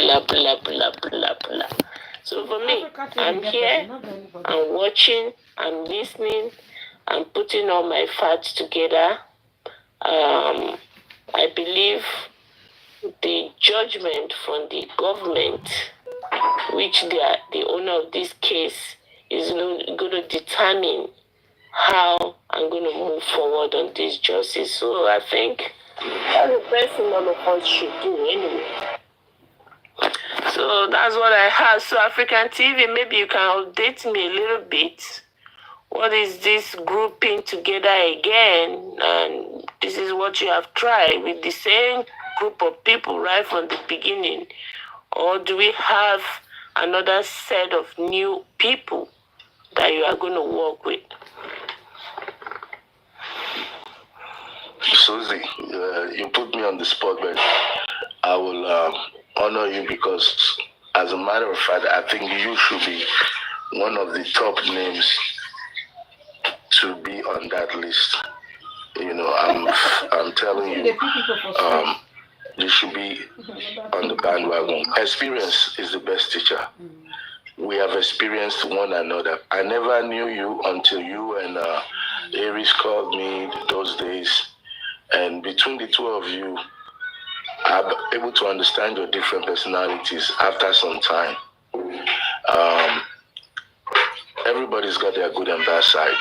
blah, blah, blah, blah, blah. So for me, I'm here, I'm watching, I'm listening, I'm putting all my facts together. I believe the judgment from the government, which they are the owner of this case, is going to determine how I'm going to move forward on this justice. So I think that's the best thing all of us should do anyway. So that's what I have. So African TV, maybe you can update me a little bit. What is this grouping together again? And this is what you have tried with the same group of people right from the beginning? Or do we have another set of new people that you are going to work with? Suzy, you put me on the spot, but I will honor you because, as a matter of fact, I think you should be one of the top names to be on that list. You know, I'm telling you, you should be on the bandwagon. Experience is the best teacher. We have experienced one another. I never knew you until you and Aries called me those days. And between the two of you, I'm able to understand your different personalities after some time. Everybody's got their good and bad side.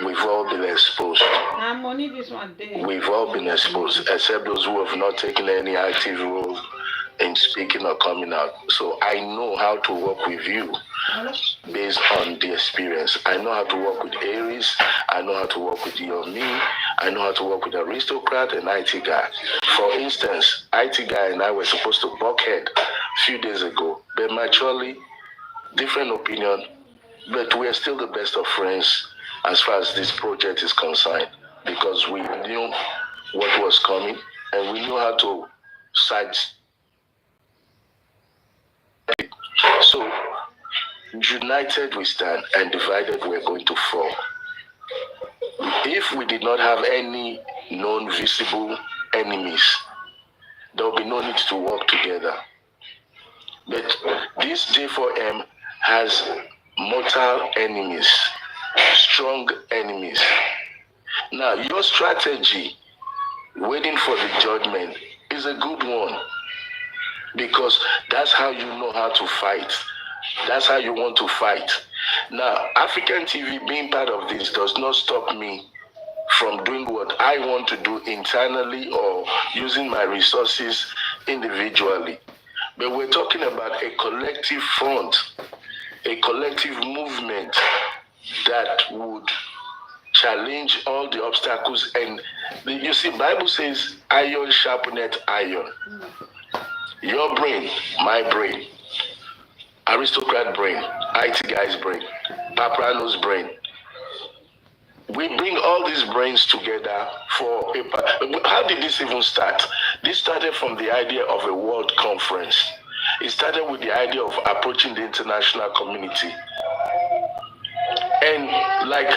We've all been exposed. We've all been exposed, except those who have not taken any active role in speaking or coming out. So I know how to work with you based on the experience. I know how to work with Aries. I know how to work with you or me. I know how to work with Aristocrat and IT Guy. For instance, IT Guy and I were supposed to buck head a few days ago, but maturely, different opinion, but we are still the best of friends as far as this project is concerned, because we knew what was coming and we knew how to side. So, united we stand and divided we're going to fall. If we did not have any known visible enemies, there will be no need to work together. But this J4M has mortal enemies, strong enemies. Now, your strategy, waiting for the judgment, is a good one, because that's how you know how to fight. That's how you want to fight. Now, African TV being part of this does not stop me from doing what I want to do internally or using my resources individually. But we're talking about a collective front, a collective movement that would challenge all the obstacles. And you see, Bible says, iron sharpeneth iron. Your brain, my brain, Aristocrat brain, IT Guy's brain, Paprano's brain. We bring all these brains together for how did this even start? This started from the idea of a world conference. It started with the idea of approaching the international community. And like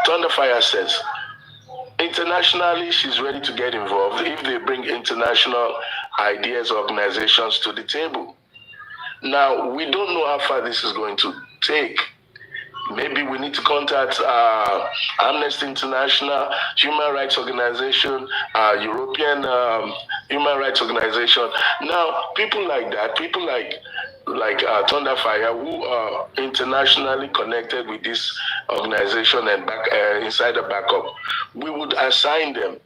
Thunderfire says, internationally, she's ready to get involved if they bring international ideas, organizations to the table. Now, we don't know how far this is going to take. Maybe we need to contact Amnesty International, Human Rights Organization, European Human Rights Organization. Now, people like that, people like Thunderfire, who are internationally connected with this organization and insider backup, we would assign them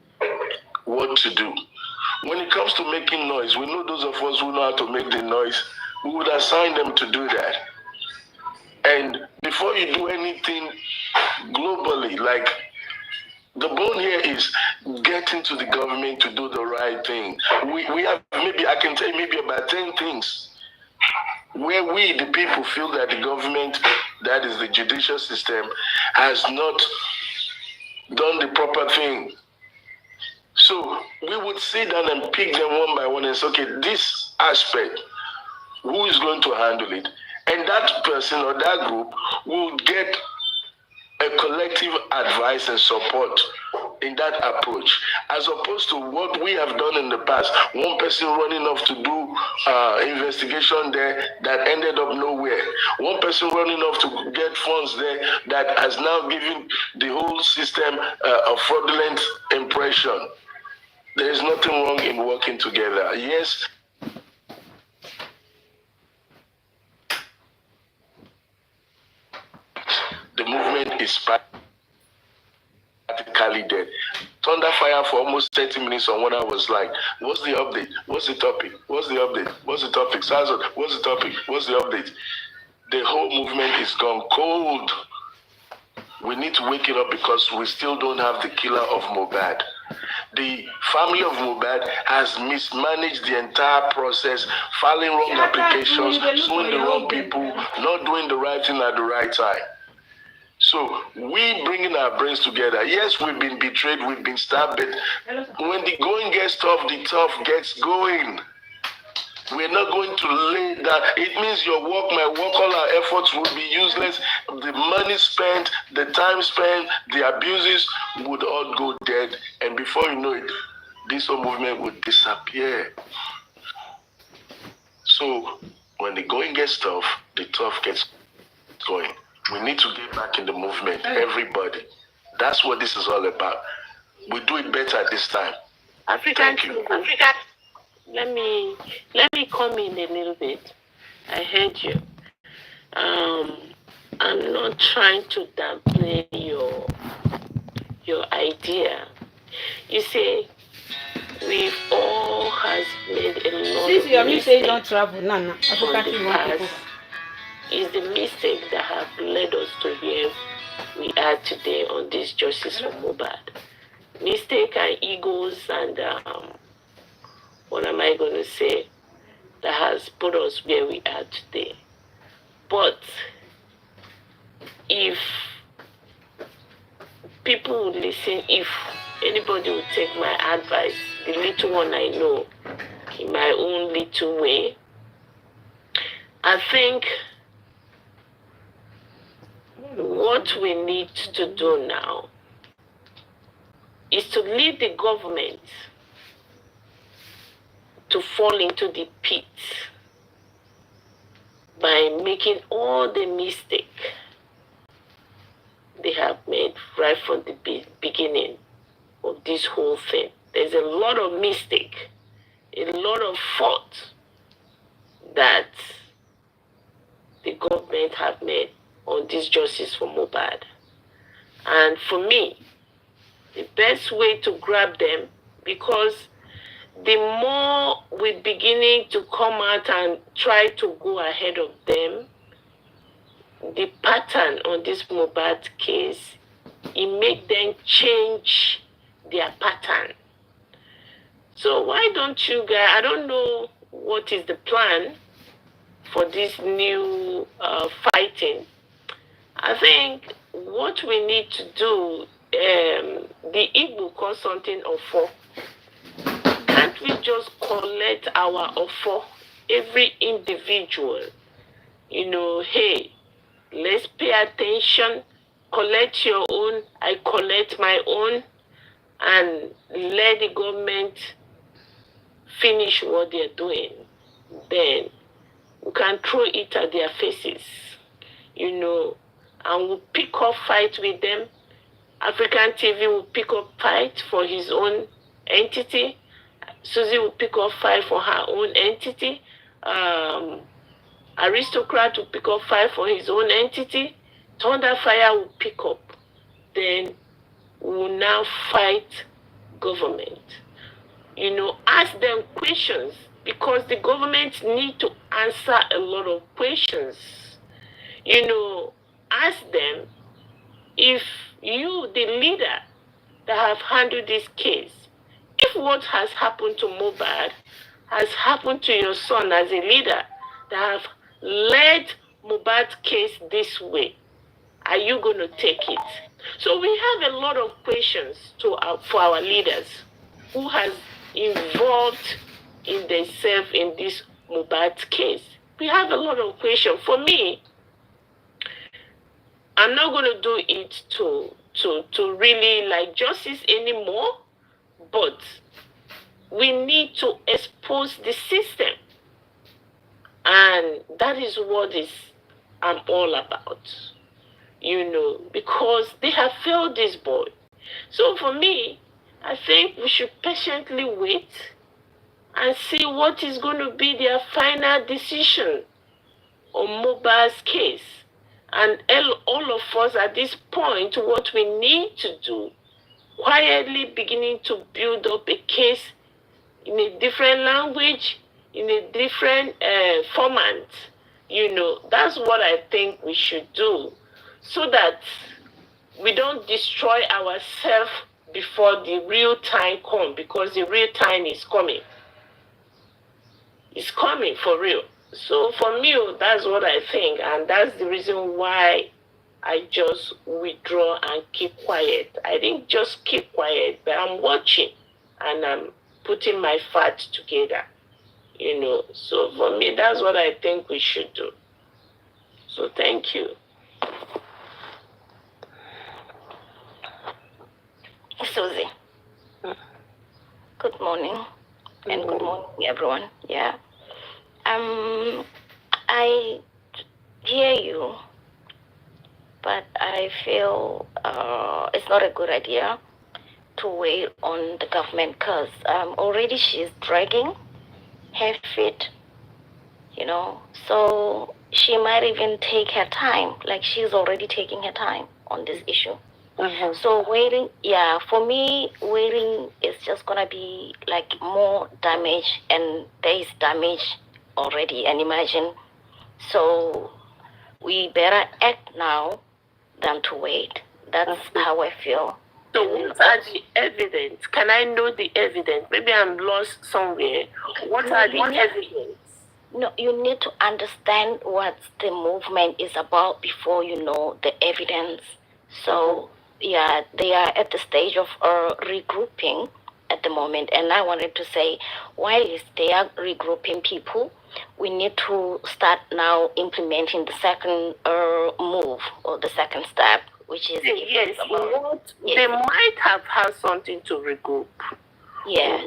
what to do. When it comes to making noise, we know those of us who know how to make the noise, we would assign them to do that. And before you do anything globally, like, the bone here is getting to the government to do the right thing. We have, maybe I can tell you maybe about 10 things where we, the people, feel that the government, that is the judicial system, has not done the proper thing. So we would sit down and pick them one by one and say, okay, this aspect, who is going to handle it? And that person or that group will get a collective advice and support in that approach, as opposed to what we have done in the past. One person running off to do investigation there that ended up nowhere. One person running off to get funds there that has now given the whole system a fraudulent impression. There is nothing wrong in working together. Yes, the movement is practically dead. Thunder fire for almost 30 minutes on what I was like, what's the update? What's the topic? What's the update? What's the topic? Sazot, what's the topic? What's the update? The whole movement is gone cold. We need to wake it up because we still don't have the killer of Mohbad. The family of Mohbad has mismanaged the entire process, filing wrong applications, suing the wrong people, not doing the right thing at the right time. So we bringing our brains together. Yes, we've been betrayed, we've been stabbed, but when the going gets tough, the tough gets going. We're not going to lay down. It means your work, my work, all our efforts would be useless. The money spent, the time spent, the abuses would all go dead. And before you know it, this whole movement would disappear. So when the going gets tough, the tough gets going. We need to get back in the movement, everybody. That's what this is all about. We do it better this time. Thank you. Let me come in a little bit. I heard you. I'm not trying to downplay your idea. You see, we've all has made a lot of mistakes. Don't travel, Nana. Is the mistake that have led us to where we are today on this justice for Mohbad. Mistake and egos and what am I going to say, that has put us where we are today. But if people would listen, if anybody would take my advice, the little one I know, in my own little way, I think what we need to do now is to lead the government to fall into the pit by making all the mistake they have made right from the beginning of this whole thing. There's a lot of mistake, a lot of fault that the government have made on this justice for Mohbad. And for me, the best way to grab them, because the more we're beginning to come out and try to go ahead of them, the pattern on this Mohbad case, it make them change their pattern. So why don't you guys, I don't know what is the plan for this new fighting. I think what we need to do, the Igbo call something ofo. Can't we just collect our ofo, every individual? You know, hey, let's pay attention, collect your own, I collect my own, and let the government finish what they're doing. Then we can throw it at their faces, you know, and we'll pick up fight with them. African TV will pick up fight for his own entity. Suzy will pick up fight for her own entity. Aristocrat will pick up fight for his own entity. Thunderfire will pick up. Then we will now fight government. You know, ask them questions, because the government need to answer a lot of questions. You know, ask them, if you, the leader that have handled this case, if what has happened to Mohbad has happened to your son as a leader that have led Mohbad's case this way, are you going to take it? So we have a lot of questions for our leaders who has involved in themselves in this Mohbad case. We have a lot of questions. For me, I'm not going to do it to to really like justice anymore, but we need to expose the system. And that is what I'm all about, because they have failed this boy. So for me, I think we should patiently wait and see what is going to be their final decision on Mobile's case. And all of us at this point, what we need to do, quietly beginning to build up a case in a different language, in a different format. That's what I think we should do, so that we don't destroy ourselves before the real time comes, because the real time is coming. It's coming for real. So for me, that's what I think, and that's the reason why I just withdraw and keep quiet. I didn't just keep quiet, but I'm watching and I'm putting my facts together. So for me, that's what I think we should do. So thank you. Suzy. Good morning. And good morning, everyone. Yeah. I hear you, but I feel it's not a good idea to wait on the government, because already she's dragging her feet, so she might even take her time, like she's already taking her time on this issue. So waiting, for me, waiting is just gonna be like more damage, and there is damage already, and imagine. So we better act now than to wait. That's how I feel. So what are the evidence? Can I know the evidence? Maybe I'm lost somewhere. What are the evidence? No, you need to understand what the movement is about before you know the evidence. So they are at the stage of regrouping at the moment, and I wanted to say, while they are regrouping people, we need to start now implementing the second move, or the second step, which is they might have had something to regroup. Yeah.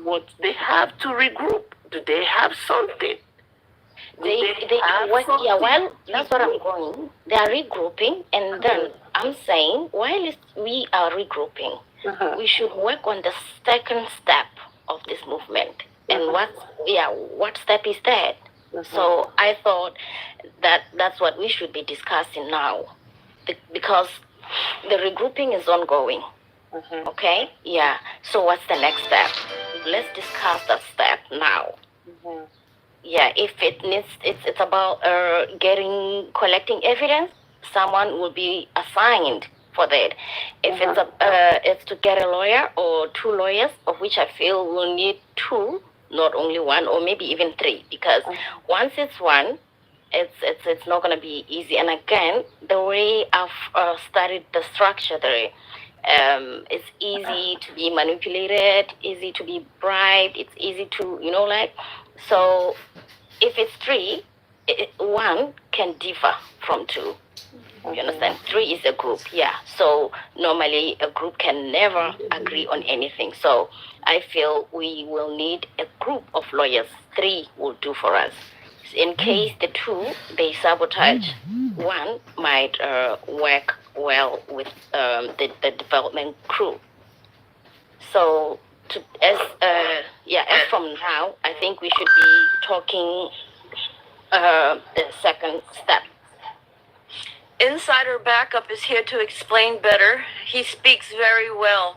What they have to regroup? Do they have something? Well, that's what I'm going. They are regrouping, and then I'm saying, while we are regrouping, we should work on the second step of this movement. And what step is that? So I thought that's what we should be discussing now, because the regrouping is ongoing. Okay? Yeah. So what's the next step? Let's discuss that step now. Yeah, if it's about collecting evidence, someone will be assigned for that. If it's to get a lawyer or two lawyers, of which I feel we'll need two, not only one, or maybe even three, because once it's one, it's not going to be easy. And again, the way I've studied the structure there, it's easy to be manipulated, easy to be bribed, it's easy to, so if it's three, one can differ from two. You understand? Three is a group, so normally a group can never agree on anything. So I feel we will need a group of lawyers. Three will do for us. In case the two, they sabotage, one might work well with the development crew. So as from now, I think we should be talking the second step. Insider Backup is here to explain better. He speaks very well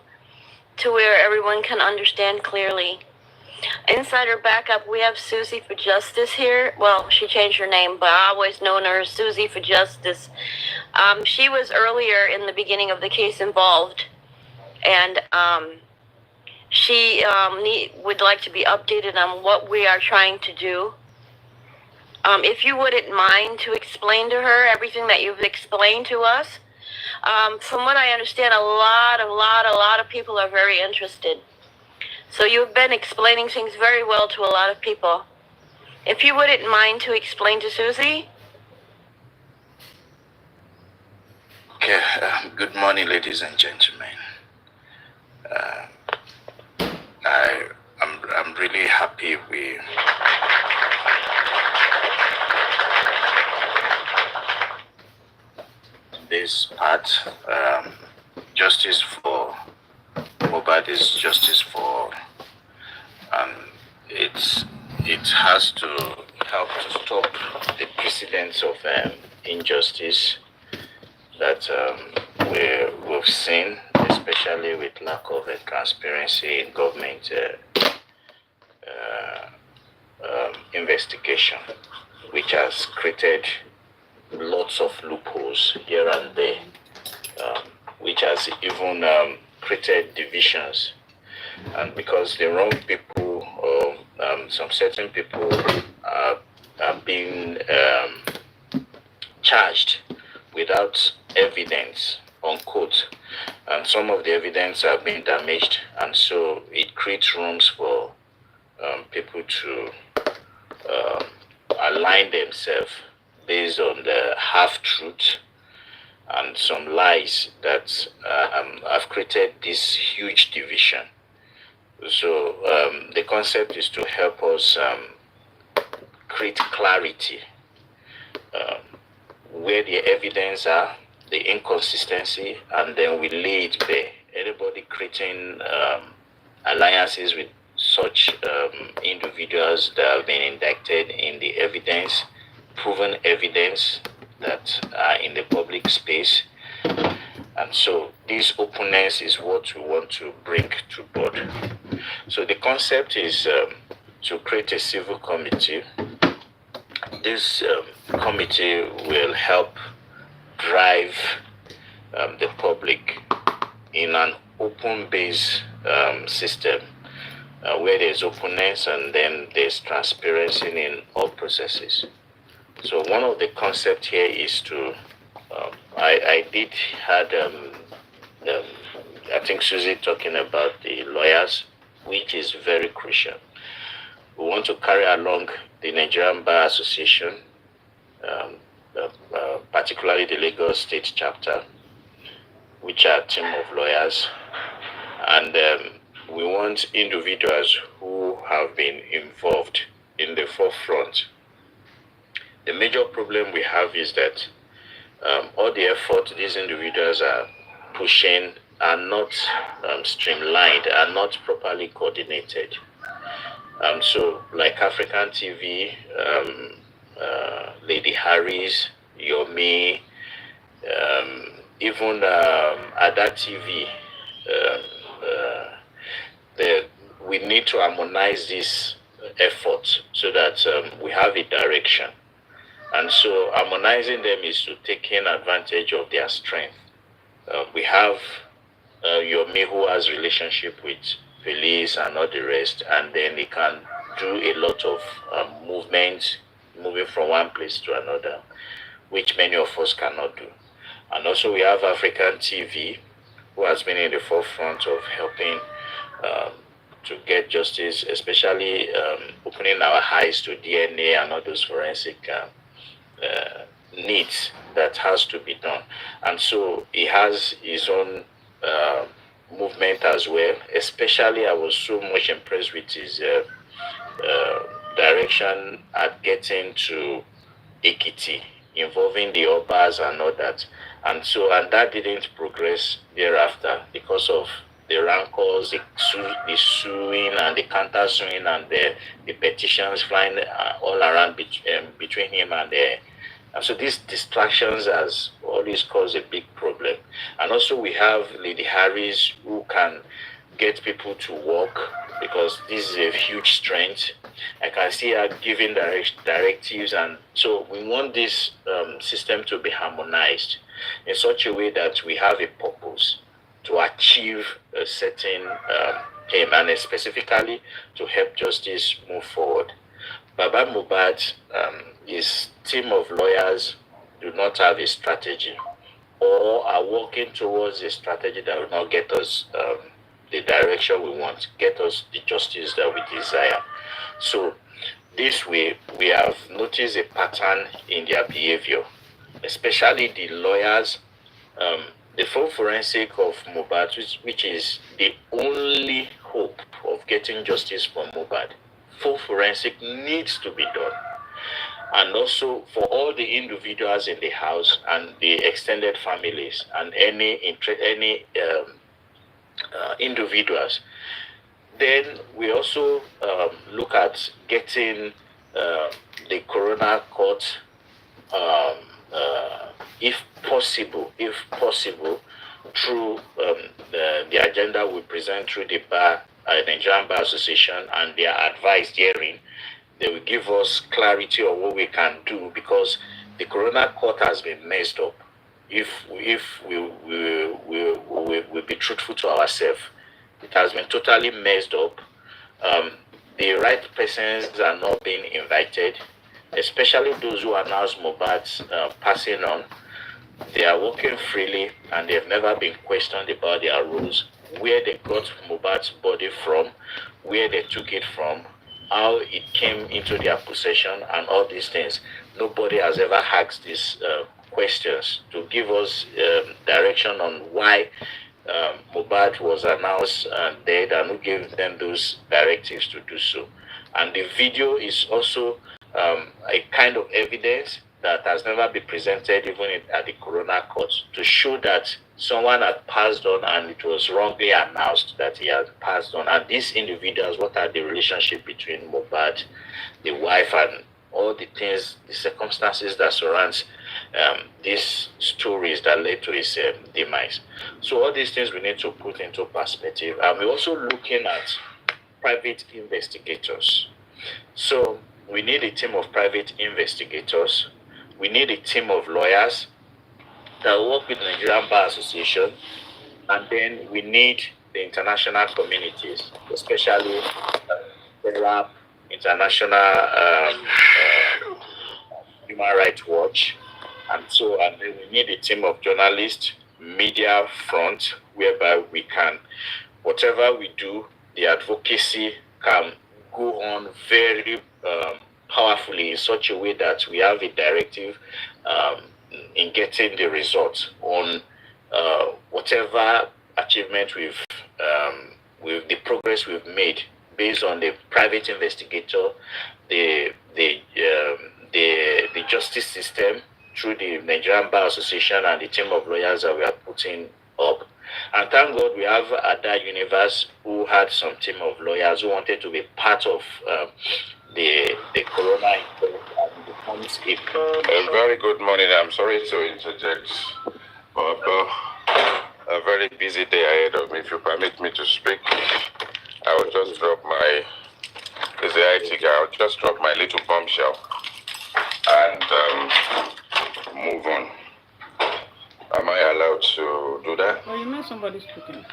to where everyone can understand clearly. Insider Backup, we have Suzy for Justice here. Well, she changed her name, but I always known her as Suzy for Justice. She was earlier in the beginning of the case involved, and she would like to be updated on what we are trying to do. If you wouldn't mind to explain to her everything that you've explained to us. From what I understand, a lot of people are very interested. So you've been explaining things very well to a lot of people. If you wouldn't mind to explain to Suzy. Okay, good morning, ladies and gentlemen. I'm really happy this part. Justice for Mobad is justice for, and it has to help to stop the precedents of injustice that we've seen, especially with lack of transparency in government investigation, which has created lots of loopholes here and there, which has even created divisions. And because the wrong people or some certain people are being charged without evidence, unquote, and some of the evidence have been damaged, and so it creates rooms for people to align themselves based on the half-truth and some lies that have created this huge division. So the concept is to help us create clarity where the evidence are, the inconsistency, and then we lay it bare. Anybody creating alliances with such individuals that have been indicted in the evidence, proven evidence that are in the public space. And so this openness is what we want to bring to board. So the concept is to create a civil committee. This committee will help drive the public in an open-based system where there's openness and then there's transparency in all processes. So one of the concepts here is to, I did had, I think Suzy talking about the lawyers, which is very crucial. We want to carry along the Nigerian Bar Association, particularly the Lagos State chapter, which are a team of lawyers, and we want individuals who have been involved in the forefront. The major problem we have is that all the effort these individuals are pushing are not streamlined, are not properly coordinated. So, like African TV, Lady Harris, Yomi, even Ada TV, we need to harmonize this effort so that we have a direction. And so harmonizing them is to taking advantage of their strength. We have Yomi, who has relationship with police and all the rest, and then he can do a lot of movement, moving from one place to another, which many of us cannot do. And also we have African TV, who has been in the forefront of helping to get justice, especially opening our eyes to DNA and all those forensic needs that has to be done. And so he has his own movement as well. Especially, I was so much impressed with his direction at getting to Ekiti, involving the Obas and all that. And so, and that didn't progress thereafter because of the rancors, the suing and the counter suing and the petitions flying all around between him and so these distractions has always caused a big problem. And also we have Lady Harris, who can get people to work, because this is a huge strength. I can see her giving directives, and so we want this system to be harmonized in such a way that we have a purpose to achieve a certain aim, and specifically to help justice move forward. Baba Mubad, his team of lawyers do not have a strategy, or are working towards a strategy that will not get us the direction we want, get us the justice that we desire. So this way, we have noticed a pattern in their behavior, especially the lawyers the full forensic of Mohbad, which is the only hope of getting justice for Mohbad, full forensic needs to be done. And also for all the individuals in the house and the extended families and any individuals. Then we also look at getting the coroner court, um, if possible, through the agenda we present through the Nigerian Bar Association and their advice hearing. They will give us clarity on what we can do, because the coroner court has been messed up. If we be truthful to ourselves, it has been totally messed up. The right persons are not being invited, especially those who announce Mohbad's passing on. They are working freely and they've never been questioned about their roles, where they got Mohbad's body from, where they took it from, how it came into their possession, and all these things. Nobody has ever asked these questions to give us direction on why Mohbad was announced dead and who gave them those directives to do so. And the video is also a kind of evidence that has never been presented even at the coroner court, to show that someone had passed on and it was wrongly announced that he had passed on. And these individuals, what are the relationship between Mohbad, the wife, and all the things, the circumstances that surrounds these stories that led to his demise. So all these things we need to put into perspective. And we're also looking at private investigators. So we need a team of private investigators. We need a team of lawyers that work with the Nigerian Bar Association. And then we need the international communities, especially the International Human Rights Watch. And then we need a team of journalists, media front, whereby we can, whatever we do, the advocacy can go on very powerfully in such a way that we have a directive in getting the results on whatever achievement with the progress we've made based on the private investigator, the justice system through the Nigerian Bar Association and the team of lawyers that we are putting up. And thank God we have other universe who had some team of lawyers who wanted to be part of the corona and becomes a very good morning. I'm sorry to interject, but a very busy day ahead of me. If you permit me to speak, I will just drop my I'll just drop my little bombshell and move on. Am I allowed to do that? Oh, you know somebody's speaking.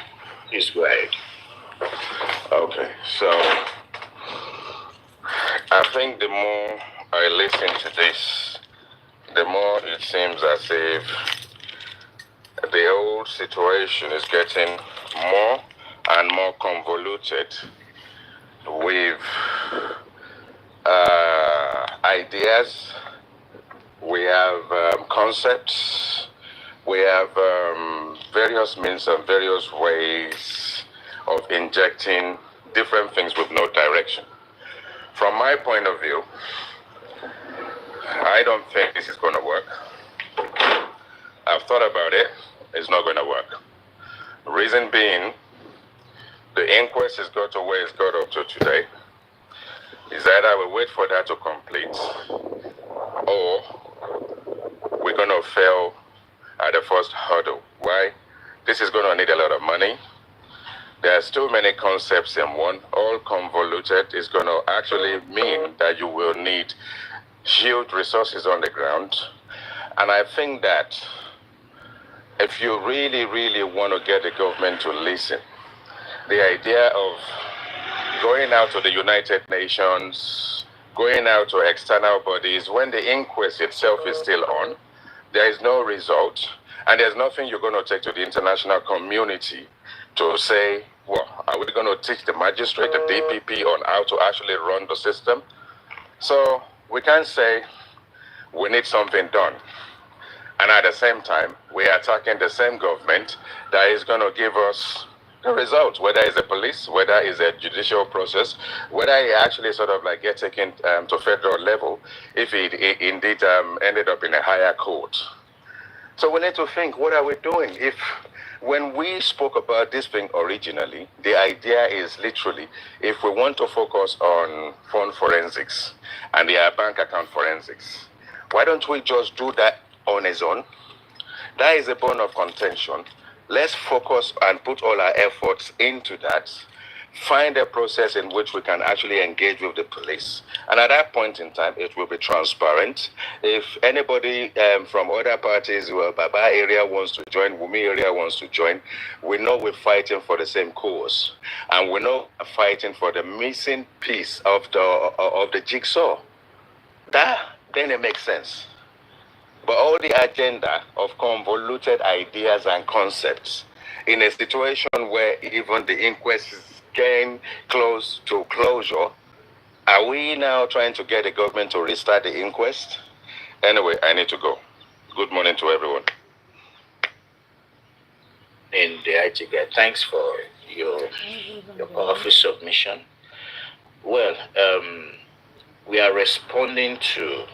Please go ahead. Okay, so I think the more I listen to this, the more it seems as if the whole situation is getting more and more convoluted with ideas. We have concepts. We have various means and various ways of injecting different things with no direction. From my point of view, I don't think this is going to work. I've thought about it. It's not going to work. Reason being, the inquest has got to where it's got up to today. Is either we wait for that to complete, or we're going to fail at the first hurdle. Why? This is going to need a lot of money. There's too many concepts in one, all convoluted. It's going to actually mean that you will need huge resources on the ground. And I think that if you really, really want to get the government to listen, the idea of going out to the United Nations, going out to external bodies, when the inquest itself is still on, there is no result, and there's nothing you're going to take to the international community to say, well, are we going to teach the magistrate, the DPP, on how to actually run the system? So we can't say we need something done. And at the same time, we are attacking the same government that is going to give us the results, whether it's the police, whether it's a judicial process, whether it actually sort of like get taken to federal level, if it indeed ended up in a higher court. So we need to think, what are we doing? If when we spoke about this thing originally, the idea is literally, if we want to focus on phone forensics and their bank account forensics, why don't we just do that on its own? That is a bone of contention. Let's focus and put all our efforts into that. Find a process in which we can actually engage with the police. And at that point in time, it will be transparent. If anybody from other parties, well, Baba area wants to join, Wumi area wants to join, we know we're fighting for the same cause. And we know we're fighting for the missing piece of the jigsaw. That, then it makes sense. But all the agenda of convoluted ideas and concepts in a situation where even the inquest is getting close to closure, are we now trying to get the government to restart the inquest? Anyway, I need to go. Good morning to everyone. And the IT guy, thanks for your powerful submission. Well, we are responding to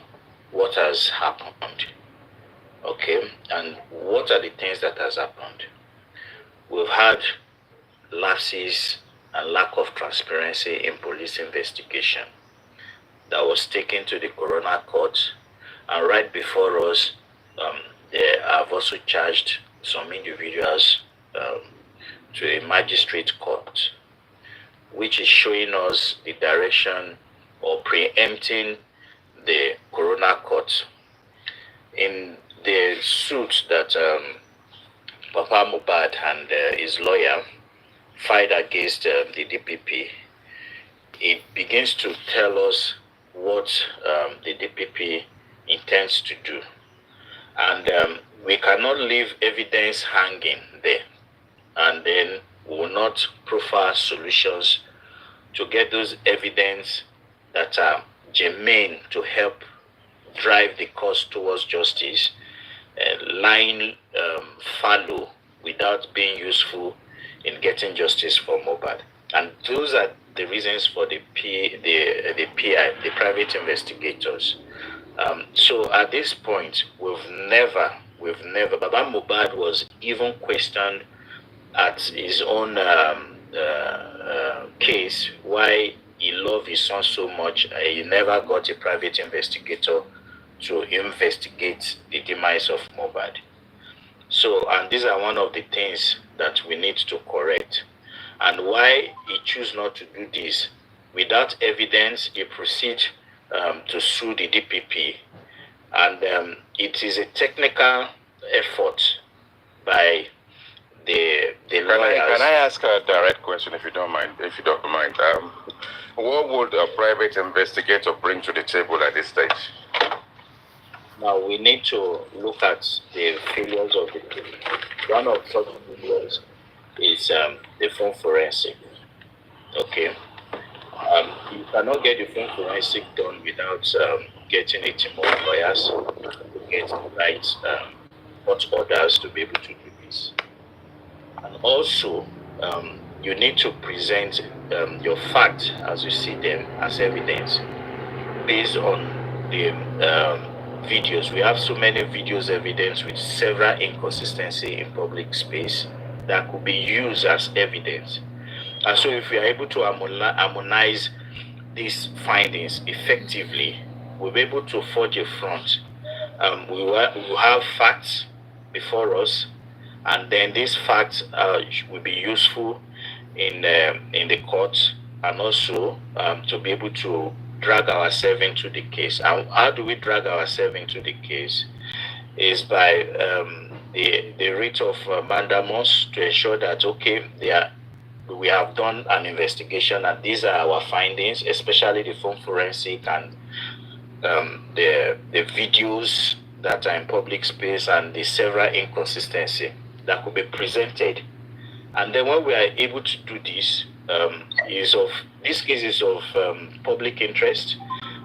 what has happened. Okay, and what are the things that has happened? We've had lapses and lack of transparency in police investigation that was taken to the coroner court, and right before us, they have also charged some individuals to a magistrate court, which is showing us the direction or preempting the coroner court. In the suit that Papa Mohbad and his lawyer filed against the DPP, it begins to tell us what the DPP intends to do. And we cannot leave evidence hanging there, and then we will not profile solutions to get those evidence that are germane to help drive the cause towards justice, lying fallow without being useful in getting justice for Mohbad. And those are the reasons for the PI, the private investigators. So at this point, we've never, Baba Mohbad was even questioned at his own case why he loved his son so much. He never got a private investigator to investigate the demise of Mohbad. So, and these are one of the things that we need to correct. And why he choose not to do this, without evidence, he proceeds to sue the DPP. And it is a technical effort by the lawyers. Can I ask a direct question, if you don't mind? What would a private investigator bring to the table at this stage? Now we need to look at the failures of the team. One of such failures is the phone forensic. Okay, you cannot get the phone forensic done without getting a team of lawyers to get the right court orders to be able to do this. And also, you need to present your facts as you see them as evidence based on the videos. We have so many videos evidence with several inconsistencies in public space that could be used as evidence. And so if we are able to harmonize these findings effectively, we'll be able to forge a front. We will have facts before us, and then these facts will be useful in the court, and also to be able to drag ourselves into the case. And how do we drag ourselves into the case? Is by the writ of mandamus, to ensure that, okay, we have done an investigation and these are our findings, especially the phone forensic and the videos that are in public space and the several inconsistencies that could be presented. And then when we are able to do this, this case is of public interest,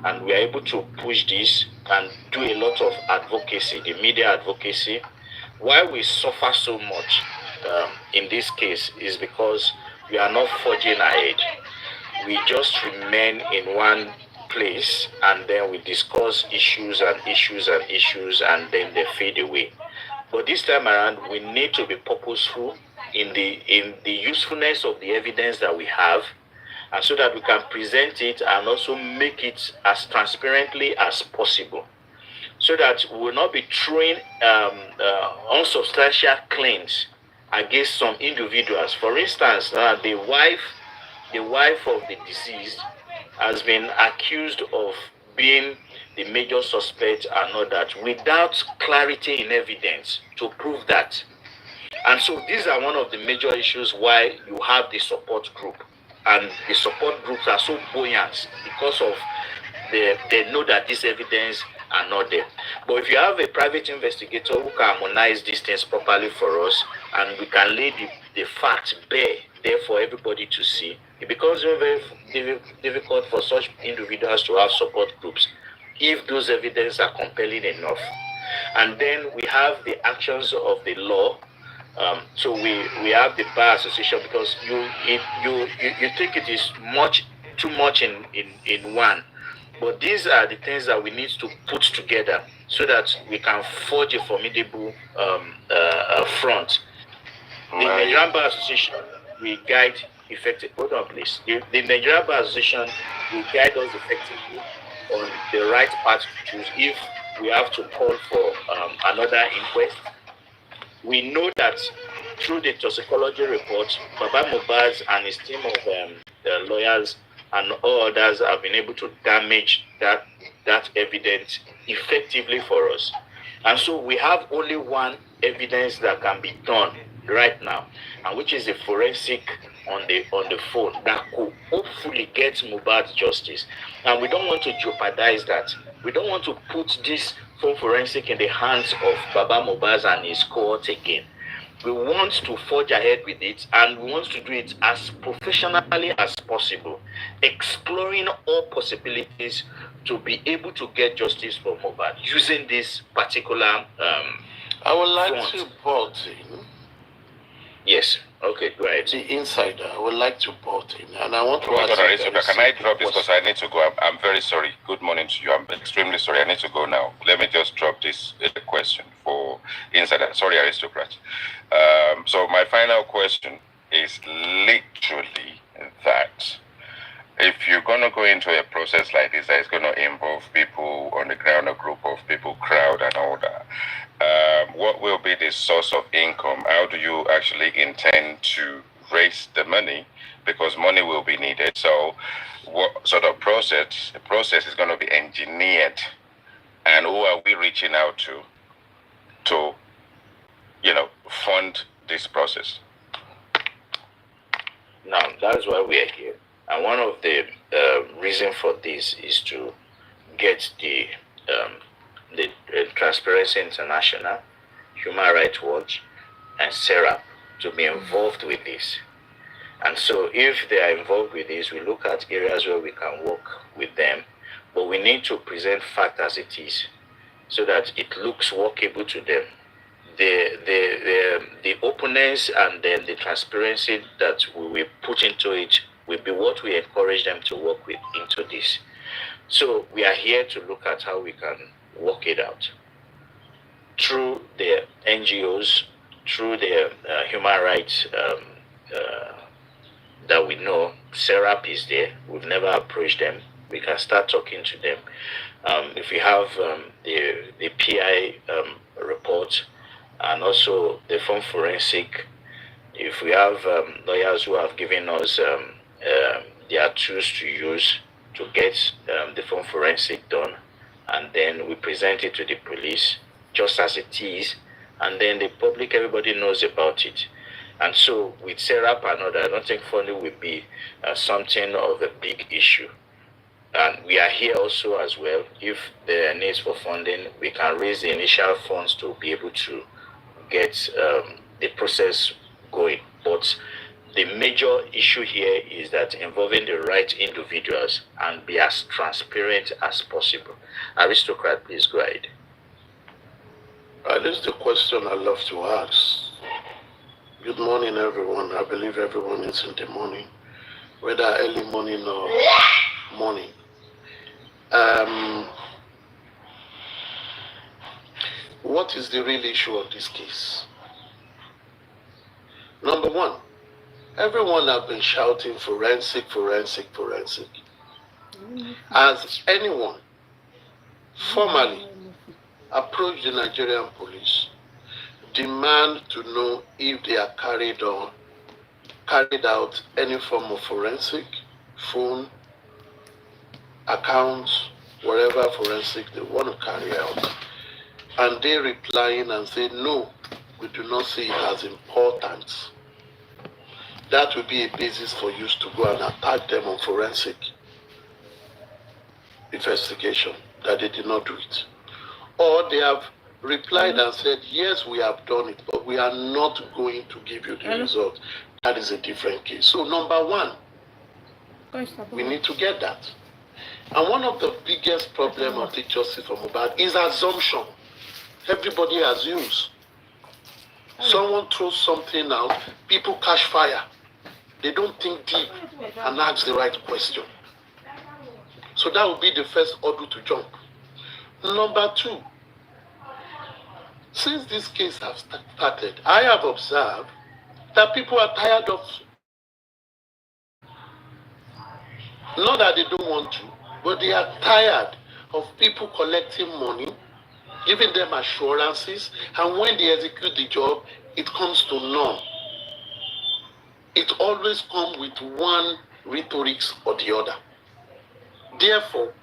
and we are able to push this and do a lot of advocacy, the media advocacy. Why we suffer so much in this case is because we are not forging ahead. We just remain in one place and then we discuss issues and issues and issues and then they fade away. But this time around, we need to be purposeful in the usefulness of the evidence that we have, and so that we can present it and also make it as transparently as possible, so that we will not be throwing unsubstantial claims against some individuals. For instance, the wife of the deceased has been accused of being the major suspect and all that without clarity in evidence to prove that. And so these are one of the major issues why you have the support group. And the support groups are so buoyant because of they know that this evidence are not there. But if you have a private investigator who can harmonize these things properly for us, and we can lay the facts bare there for everybody to see, it becomes very, very difficult for such individuals to have support groups if those evidence are compelling enough. And then we have the actions of the law. So we have the bar association, because you think it is much too much in one, but these are the things that we need to put together so that we can forge a formidable front. The Nigerian Bar Association will guide effectively. Hold on, please. The Nigerian Bar Association will guide us effectively on the right path to choose if we have to call for another inquest. We know that through the toxicology report, Baba Mohbad and his team of lawyers and all others have been able to damage that evidence effectively for us. And so we have only one evidence that can be done right now, and which is the forensic on the phone that could hopefully get Mohbad justice. And we don't want to jeopardize that. We don't want to put this phone forensic in the hands of Baba Mohbad and his cohort again. We want to forge ahead with it, and we want to do it as professionally as possible, exploring all possibilities to be able to get justice for Mohbad using this particular I would like front. to vote in. Yes. Okay, go ahead. The insider, I would like to vote in, and I want to Hold ask on, a Aristotle, very can I simple drop this because question. I need to go? I'm very sorry. Good morning to you. I'm extremely sorry. I need to go now. Let me just drop this question for insider. Sorry, aristocrat. So my final question is literally that if you're going to go into a process like this that is going to involve people on the ground, a group of people, crowd and all that, what will be the source of income? How do you actually intend to raise the money? Because money will be needed. So what sort of process? The process is going to be engineered. And who are we reaching out to, fund this process? Now, that's why we are here. And one of the reason for this is to get the Transparency International, Human Rights Watch, and SERAP to be involved with this. And so if they are involved with this, we look at areas where we can work with them, but we need to present fact as it is so that it looks workable to them. The openness and then the transparency that we will put into it will be what we encourage them to work with into this. So we are here to look at how we can work it out through the NGOs, through the human rights that we know. SERAP is there. We've never approached them. We can start talking to them. If we have the PI report and also the phone forensic, if we have lawyers who have given us their tools to use to get the phone forensic done, and then we present it to the police just as it is, and then the public, everybody knows about it. And so with SERAP and other, I don't think funding will be something of a big issue. And we are here also as well. If there are needs for funding, we can raise the initial funds to be able to get the process going. But the major issue here is that involving the right individuals and be as transparent as possible. Aristocrat, please go ahead. This is the question I love to ask. Good morning, everyone. I believe everyone is in the morning, whether early morning or morning. What is the real issue of this case? Number one, everyone has been shouting forensic, forensic, forensic. Has anyone formally approached the Nigerian police, demand to know if they are carried out any form of forensic, phone, accounts, whatever forensic they want to carry out, and they replying and say, no, we do not see it as important. That will be a basis for you to go and attack them on forensic investigation, that they did not do it. Or they have replied and said, yes, we have done it, but we are not going to give you the result. That is a different case. So number one, we need to get that. And one of the biggest problems of the justice for Mohbad is assumption. Everybody assumes. Someone throws something out, people catch fire. They don't think deep and ask the right question. So that would be the first hurdle to jump. Number two, since this case has started, I have observed that people are tired of, not that they don't want to, but they are tired of people collecting money, giving them assurances, and when they execute the job, it comes to none. It always comes with one rhetoric or the other. Therefore,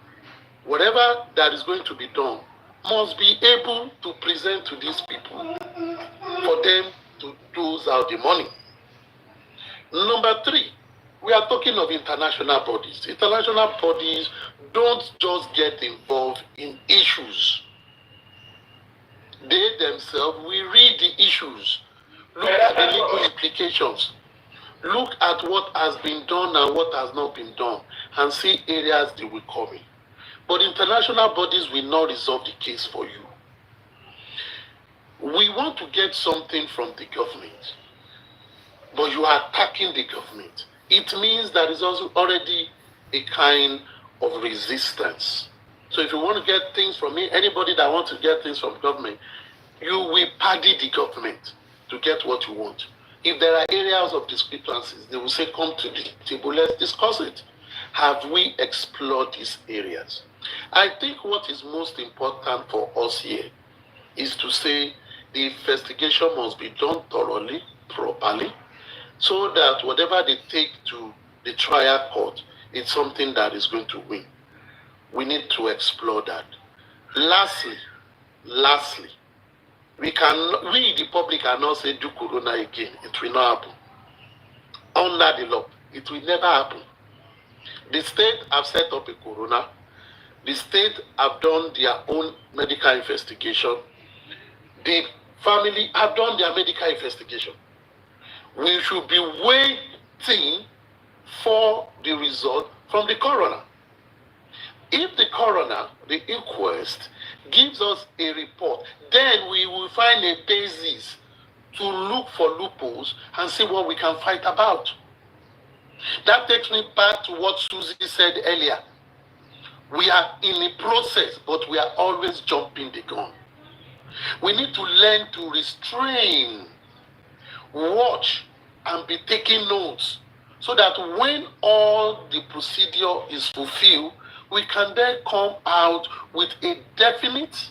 whatever that is going to be done must be able to present to these people for them to dose out the money. Number three, we are talking of international bodies. International bodies don't just get involved in issues. They themselves will read the issues, look at the legal implications, look at what has been done and what has not been done, and see areas they will come in. But international bodies will not resolve the case for you. We want to get something from the government, but you are attacking the government. It means there is also already a kind of resistance. So if you want to get things from me, anybody that wants to get things from government, you will pardon the government to get what you want. If there are areas of discrepancies, they will say, come to the table, let's discuss it. Have we explored these areas? I think what is most important for us here is to say the investigation must be done thoroughly, properly, so that whatever they take to the trial court is something that is going to win. We need to explore that. Lastly, we, the public, cannot say do corona again. It will not happen. Under the law, it will never happen. The state have set up a corona. The state have done their own medical investigation. The family have done their medical investigation. We should be waiting for the result from the coroner. If the coroner, the inquest, gives us a report, then we will find a basis to look for loopholes and see what we can fight about. That takes me back to what Suzy said earlier. We are in a process, but we are always jumping the gun. We need to learn to restrain, watch, and be taking notes, so that when all the procedure is fulfilled, we can then come out with a definite,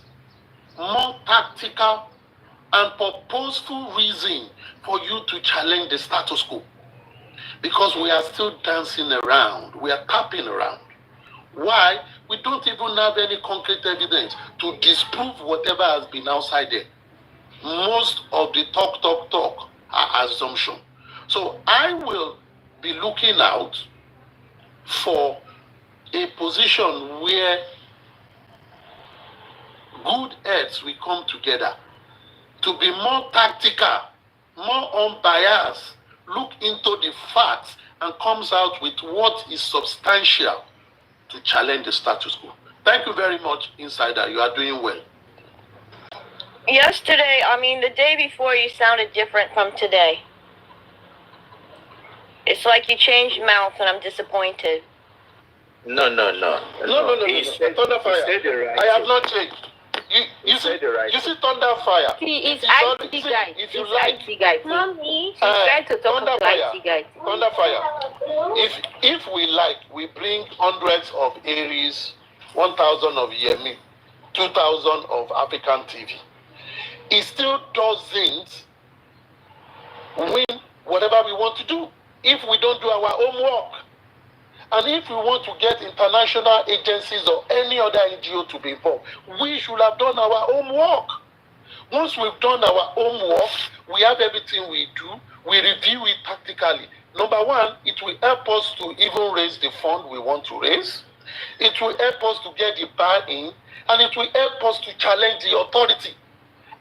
more tactical, and purposeful reason for you to challenge the status quo. Because we are still dancing around, we are tapping around. Why? We don't even have any concrete evidence to disprove whatever has been outside there. Most of the talk are assumption. So I will be looking out for a position where good heads will come together to be more tactical, more unbiased, look into the facts and comes out with what is substantial to challenge the status quo. Thank you very much, Insider. You are doing well. Yesterday, the day before, you sounded different from today. It's like you changed mouth, and I'm disappointed. No. He said Thunderfire. I have not changed. You see, you see Thunderfire. It's IT guy. If you like, IT guy. Mommy. He's trying to talk to IT guy. Thunderfire. If we like, we bring hundreds of Aries, 1,000 of Yemi, 2,000 of African TV. It still doesn't win whatever we want to do if we don't do our homework. And if we want to get international agencies or any other NGO to be involved, we should have done our homework. Once we've done our homework, we have everything we do, we review it tactically. Number one, it will help us to even raise the fund we want to raise. It will help us to get the buy-in, and it will help us to challenge the authority.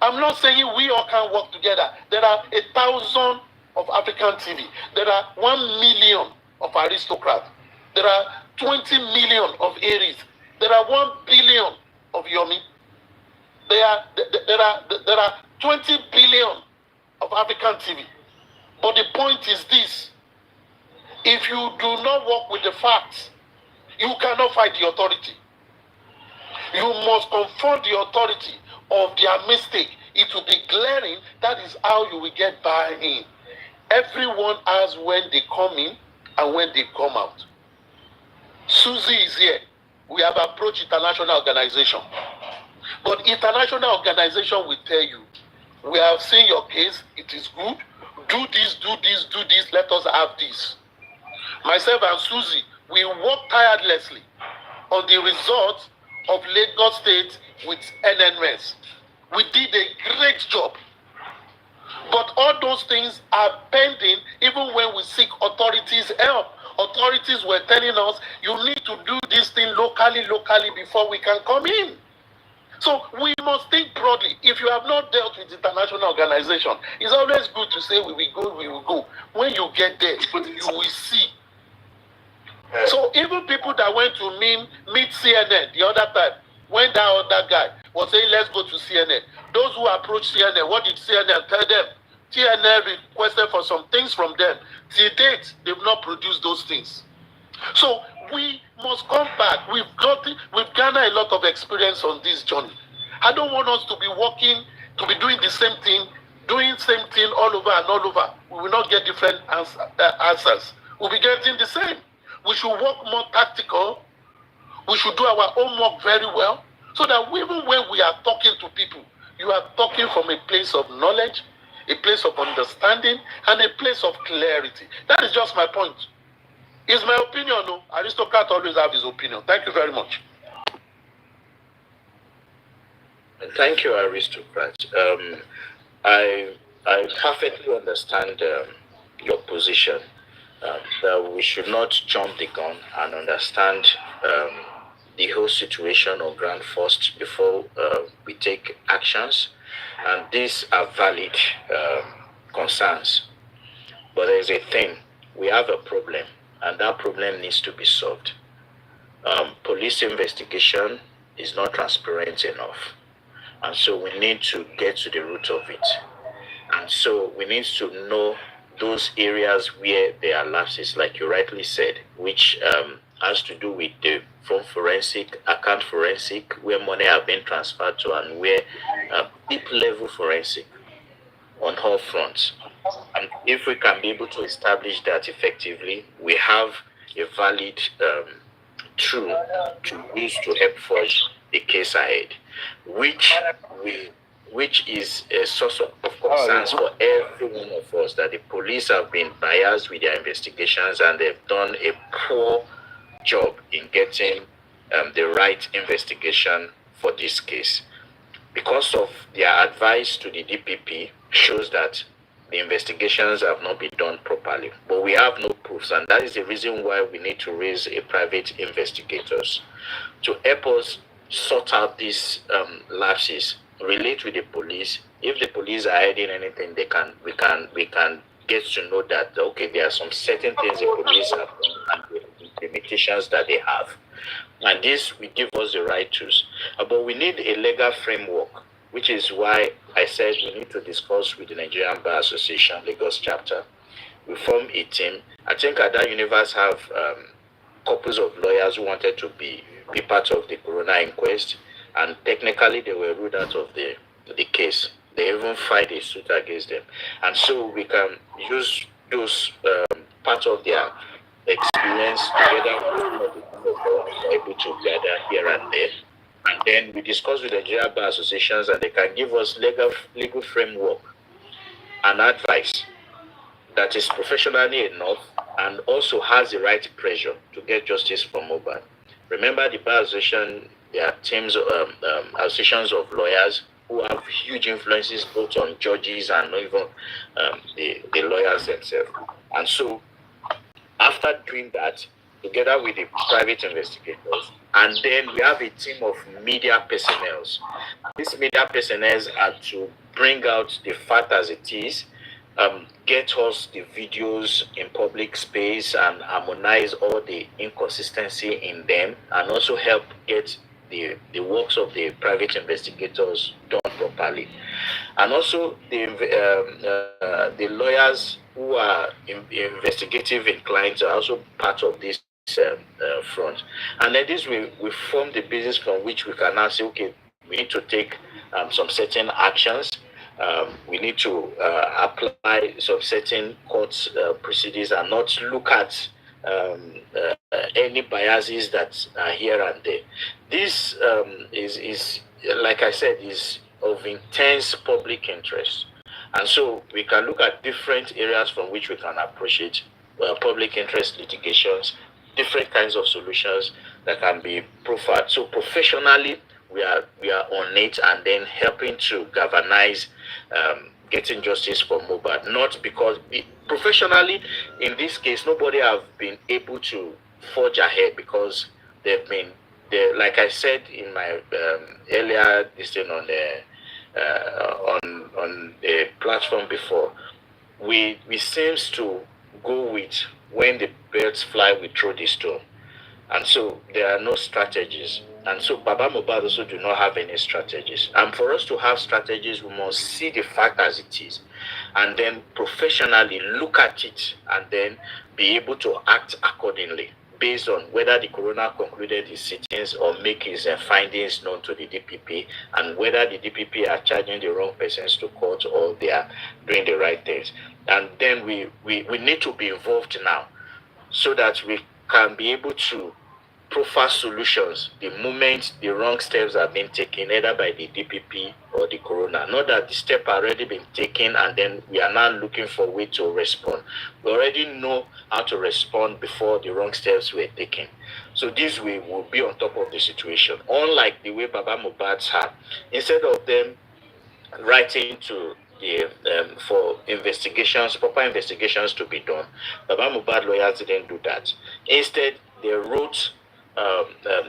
I'm not saying we all can work together. There are 1,000 of African TV. There are 1 million of aristocrats. There are 20 million of Aries. There are 1 billion of Yomi. There are 20 billion of African TV. But the point is this: if you do not work with the facts, you cannot fight the authority. You must confront the authority of their mistake. It will be glaring. That is how you will get buy-in. Everyone has when they come in and when they come out. Suzy is here. We have approached international organization. But international organization will tell you, we have seen your case, it is good. Do this, do this, do this, let us have this. Myself and Suzy, we worked tirelessly on the results of Lagos State with NNS. We did a great job. But all those things are pending even when we seek authorities' help. Authorities were telling us, you need to do this thing locally before we can come in. So we must think broadly. If you have not dealt with international organization, it's always good to say we will go. When you get there, you will see. So even people that went to meet CNN the other time, when that other guy was saying, let's go to CNN, those who approached CNN, what did CNN tell them? CNN requested for some things from them. Till date, they've not produced those things. So we must come back. We've garnered a lot of experience on this journey. I don't want us to be working, to be doing the same thing, all over and all over. We will not get different answers. We'll be getting the same. We should work more tactical. We should do our homework very well, so that even when we are talking to people, you are talking from a place of knowledge, a place of understanding, and a place of clarity. That is just my point. It's my opinion. No, aristocrat always have his opinion. Thank you very much. Thank you, aristocrat. I perfectly understand your position. That we should not jump the gun and understand the whole situation on ground first before we take actions. And these are valid concerns. But there's a thing, we have a problem, and that problem needs to be solved. Police investigation is not transparent enough. And so we need to get to the root of it. And so we need to know those areas where there are lapses, like you rightly said, which has to do with the from forensic, account forensic, where money have been transferred to, and where deep level forensic on all fronts. And if we can be able to establish that effectively, we have a valid tool to use to help forge the case ahead, which is a source of concerns for every one of us, that the police have been biased with their investigations and they've done a poor job in getting the right investigation for this case. Because of their advice to the DPP shows that the investigations have not been done properly. But we have no proofs, and that is the reason why we need to raise a private investigators to help us sort out these lapses, relate with the police. If the police are hiding anything, we can gets to know that, okay, there are some certain things the police have done and the limitations that they have. And this will give us the right tools. But we need a legal framework, which is why I said we need to discuss with the Nigerian Bar Association, Lagos chapter. We form a team. I think at that universe have couples of lawyers who wanted to be part of the Corona inquest, and technically they were ruled out of the case. They even filed a suit against them, and so we can use those part of their experience together with the people who are able to gather here and there. And then we discuss with the Nigerian Bar Associations, and they can give us legal framework and advice that is professionally enough and also has the right pressure to get justice for Mohbad. Remember, the Bar Association, there are teams, associations of lawyers who have huge influences both on judges and even the lawyers themselves. And so, after doing that, together with the private investigators, and then we have a team of media personnel. These media personnel are to bring out the fact as it is, get us the videos in public space and harmonize all the inconsistency in them, and also help get the works of the private investigators done properly. And also the lawyers who are investigative inclined are also part of this front. And then this we form the basis from which we can now say, okay, we need to take some certain actions. We need to apply some certain court proceedings and not look at any biases that are here and there. This is, like I said, is of intense public interest. And so we can look at different areas from which we can approach it, public interest litigations, different kinds of solutions that can be proffered. So professionally, we are on it, and then helping to galvanize getting justice for Mohbad. Not because professionally, in this case, nobody have been able to forge ahead because they've been there. Like I said in my earlier this thing on the platform before, we seems to go with when the birds fly, we throw the stone. And so there are no strategies. And so Baba Mohbad also do not have any strategies. And for us to have strategies, we must see the fact as it is, and then professionally look at it, and then be able to act accordingly based on whether the coroner concluded his sittings or make his findings known to the DPP, and whether the DPP are charging the wrong persons to court or they are doing the right things. And then we need to be involved now so that we can be able to proffer solutions the moment the wrong steps have been taken, either by the DPP or the coroner. Not that the step already been taken and then we are now looking for a way to respond. We already know how to respond before the wrong steps were taken. So this way will be on top of the situation. Unlike the way Baba Mohbad's had, instead of them writing to the for investigations, proper investigations to be done, Baba Mohbad lawyers didn't do that. Instead, they wrote.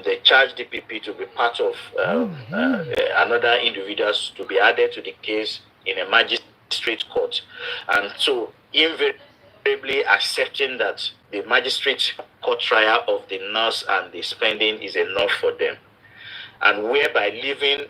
They charged DPP to be part of another individuals to be added to the case in a magistrate court, and so invariably accepting that the magistrate court trial of the nurse and the spending is enough for them, and whereby leaving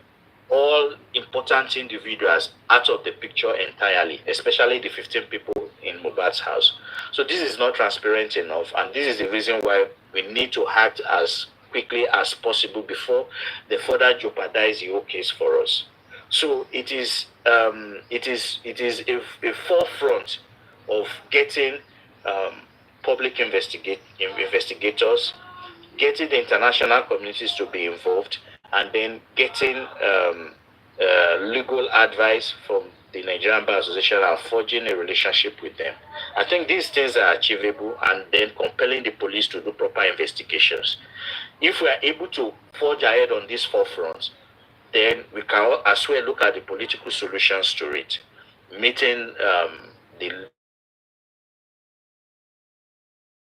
all important individuals out of the picture entirely, especially the 15 people in Mohbad's house. So this is not transparent enough, and this is the reason why we need to act as quickly as possible before they further jeopardize the whole case for us. So it is a forefront of getting public investigators, getting the international communities to be involved, and then getting legal advice from the Nigerian Bar Association and forging a relationship with them. I think these things are achievable, and then compelling the police to do proper investigations. If we are able to forge ahead on this forefront, then we can as well look at the political solutions to it. Meeting the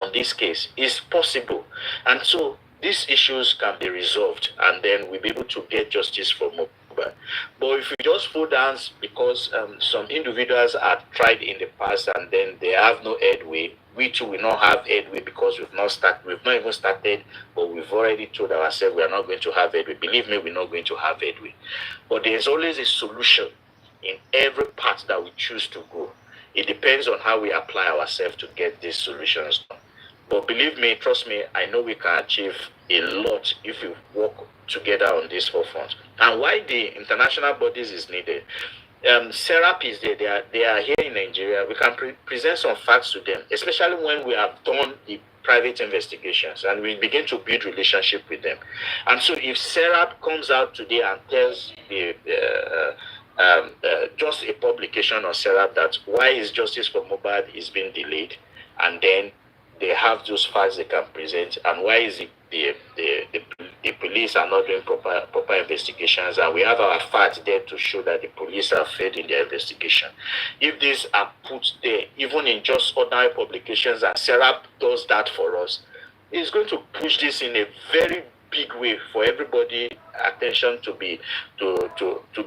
on this case is possible, and so these issues can be resolved, and then we'll be able to get justice for Mohbad. Mohbad. But if we just fall down because some individuals have tried in the past and then they have no headway, we too will not have headway because we've not even started, but we've already told ourselves we are not going to have headway. Believe me, we're not going to have headway. But there's always a solution in every part that we choose to go. It depends on how we apply ourselves to get these solutions done. But believe me, trust me, I know we can achieve a lot if we work together on this forefront. And why the international bodies is needed? SERAP is there. They are here in Nigeria. We can present some facts to them, especially when we have done the private investigations and we begin to build relationship with them. And so if SERAP comes out today and tells the just a publication on SERAP that why is justice for Mohbad is being delayed, and then they have those facts they can present, and why is it the police are not doing proper investigations, and we have our facts there to show that the police have failed in their investigation. If these are put there, even in just ordinary publications, and SERAP does that for us, it's going to push this in a very big way for everybody attention to be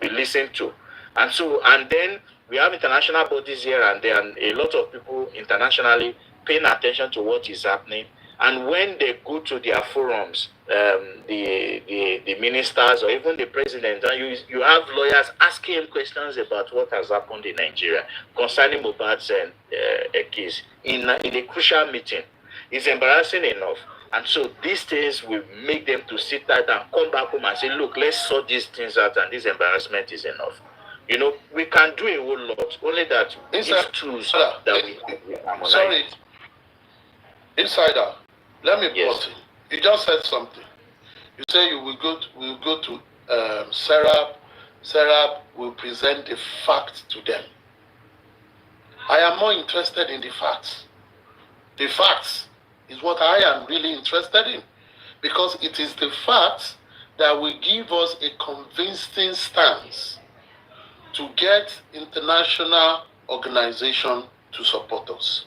listened to. And then we have international bodies here and there, and a lot of people internationally paying attention to what is happening. And when they go to their forums, the ministers or even the president, and you have lawyers asking him questions about what has happened in Nigeria concerning Mohbad's case in a crucial meeting. It's embarrassing enough. And so these things will make them to sit down and come back home and say, look, let's sort these things out, and this embarrassment is enough. You know, we can do a whole lot, only that these tools that we harmonize. Sorry, Insider, let me pause you. You just said something. You say you will go to SERAP. SERAP will present the facts to them. I am more interested in the facts. The facts is what I am really interested in, because it is the facts that will give us a convincing stance to get international organization to support us.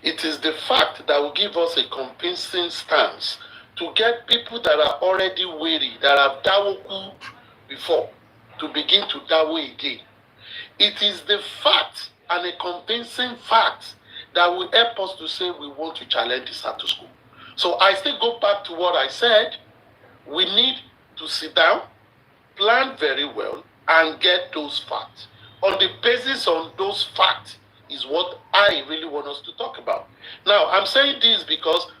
It is the fact that will give us a convincing stance to get people that are already weary, that have dawoku before, to begin to dawo again. It is the fact and a convincing fact that will help us to say we want to challenge the status quo. So I still go back to what I said. We need to sit down, plan very well, and get those facts. On the basis of those facts is what I really want us to talk about. Now, I'm saying this because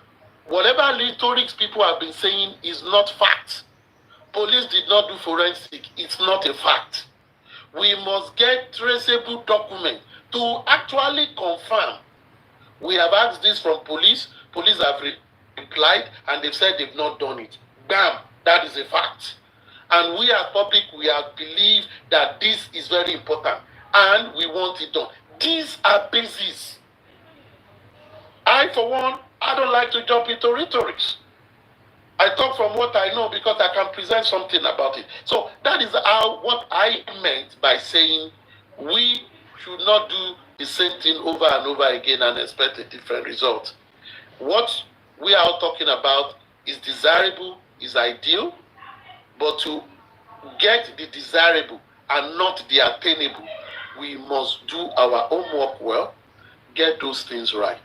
whatever rhetorics people have been saying is not fact. Police did not do forensic. It's not a fact. We must get traceable documents to actually confirm. We have asked this from police. Police have replied, and they've said they've not done it. Bam, that is a fact. And we as public, we have believed that this is very important, and we want it done. These are bases. I, for one, I don't like to jump into rhetorics. I talk from what I know because I can present something about it. So that is what I meant by saying we should not do the same thing over and over again and expect a different result. What we are talking about is desirable, is ideal, but to get the desirable and not the attainable, we must do our homework well, get those things right.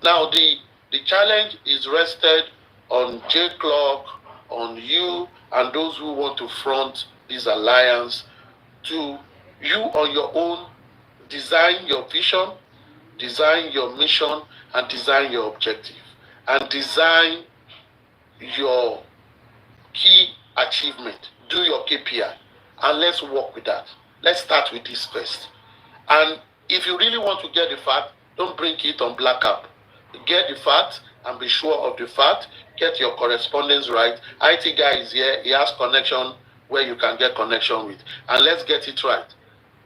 Now, the challenge is rested on J. Clark, on you, and those who want to front this alliance, to you on your own, design your vision, design your mission, and design your objective, and design your key achievement. Do your KPI, and let's work with that. Let's start with this first. And if you really want to get the fact, don't bring it on black app. Get the fact and be sure of the fact. Get your correspondence right. IT guy is here. He has connection where you can get connection with. And let's get it right.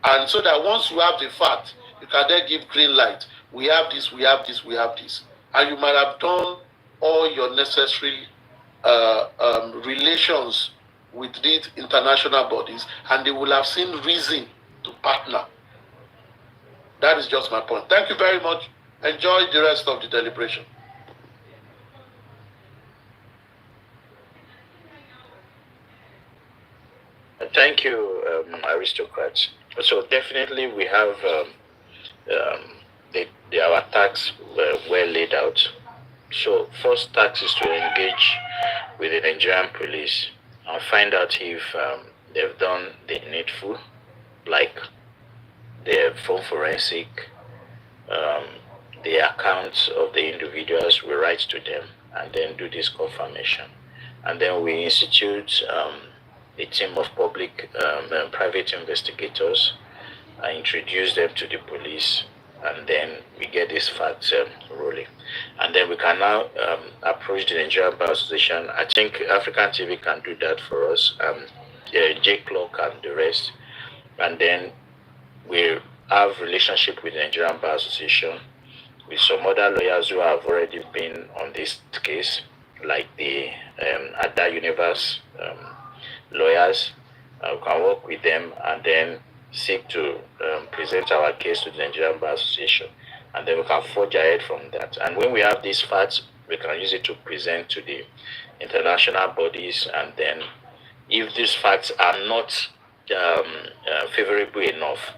And so that once you have the fact, you can then give green light. We have this, we have this, we have this. And you might have done all your necessary relations with these international bodies, and they will have seen reason to partner. That is just my point. Thank you very much. Enjoy the rest of the deliberation. Thank you, aristocrats. So definitely we have our tasks were well laid out. So first task is to engage with the Nigerian police and find out if they've done the needful, like their phone forensic, um, the accounts of the individuals. We write to them and then do this confirmation, and then we institute a team of public and private investigators. I introduce them to the police, and then we get these facts rolling. And then we can now approach the Nigerian Bar Association. I think African TV can do that for us, J Clock and the rest. And then we have relationship with the Nigerian Bar Association, with some other lawyers who have already been on this case, like the Ada Universe lawyers. We can work with them and then seek to present our case to the Nigerian Bar Association, and then we can forge ahead from that. And when we have these facts, we can use it to present to the international bodies, and then if these facts are not favorable enough,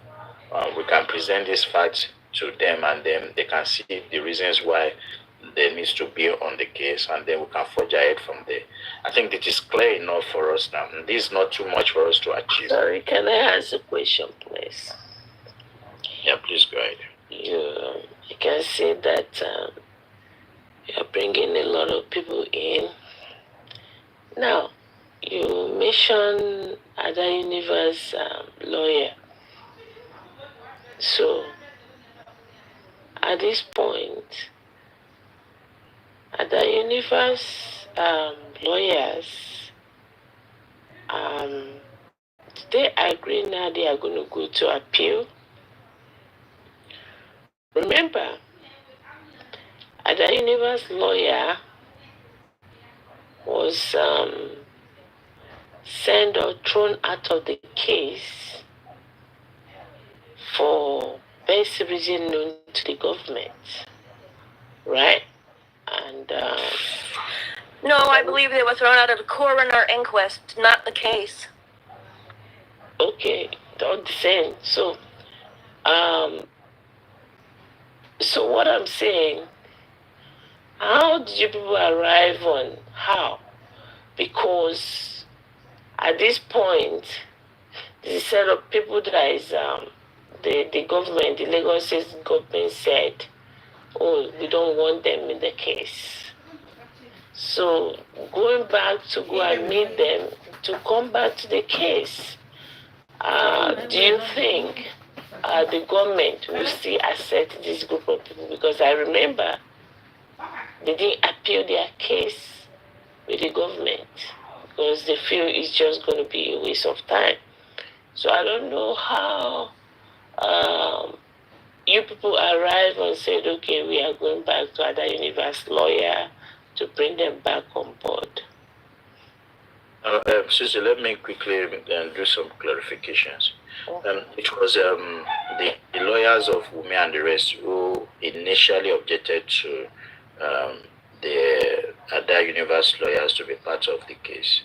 we can present these facts to them, and then they can see the reasons why there needs to be on the case, and then we can forge ahead from there. I think that is clear enough for us now. This is not too much for us to achieve. Sorry, can I ask a question, please? Yeah, please go ahead. You can see that you're bringing a lot of people in. Now, you mentioned Ada Universe lawyer. So, at this point, Ada Universe lawyers, they agree now they are going to go to appeal. Remember, Ada Universe lawyer was sent or thrown out of the case for best reason known to the government, right? And no, I believe they were thrown out of the coroner inquest, not the case. Okay, all the same. So, so what I'm saying, how did you people arrive on how? Because at this point, the set of people that is the government, the Lagos State government said, oh, we don't want them in the case. So going back to go and meet them to come back to the case, do you think the government will still accept this group of people? Because I remember they didn't appeal their case with the government because they feel it's just going to be a waste of time. So I don't know how you people arrived and said, okay, we are going back to Ada Universe lawyer to bring them back on board. Suzy, let me quickly do some clarifications. It was the lawyers of Wumi and the rest who initially objected to the Ada Universe lawyers to be part of the case,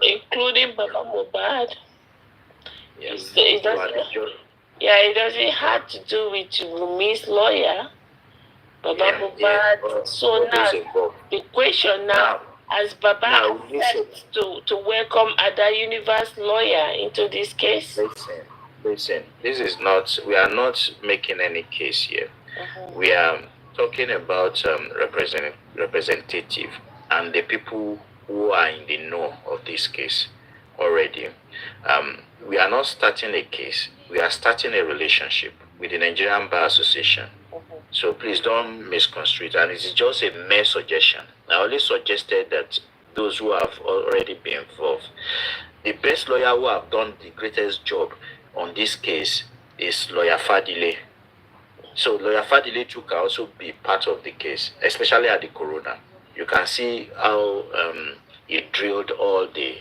including Baba Mohbad. Yes. It doesn't have to do with Wumi's lawyer, Baba Mohbad. So now the question now, has Baba accepted to welcome Ada Universe lawyer into this case? Listen, this is not, we are not making any case here. We are talking about representative and the people who are in the know of this case already. We are not starting a case. We are starting a relationship with the Nigerian Bar Association. So please don't misconstrue it. And it is just a mere suggestion. I only suggested that those who have already been involved, the best lawyer who have done the greatest job on this case is lawyer Fadile. So lawyer Fadile too can also be part of the case, especially at the coroner. You can see how he drilled all the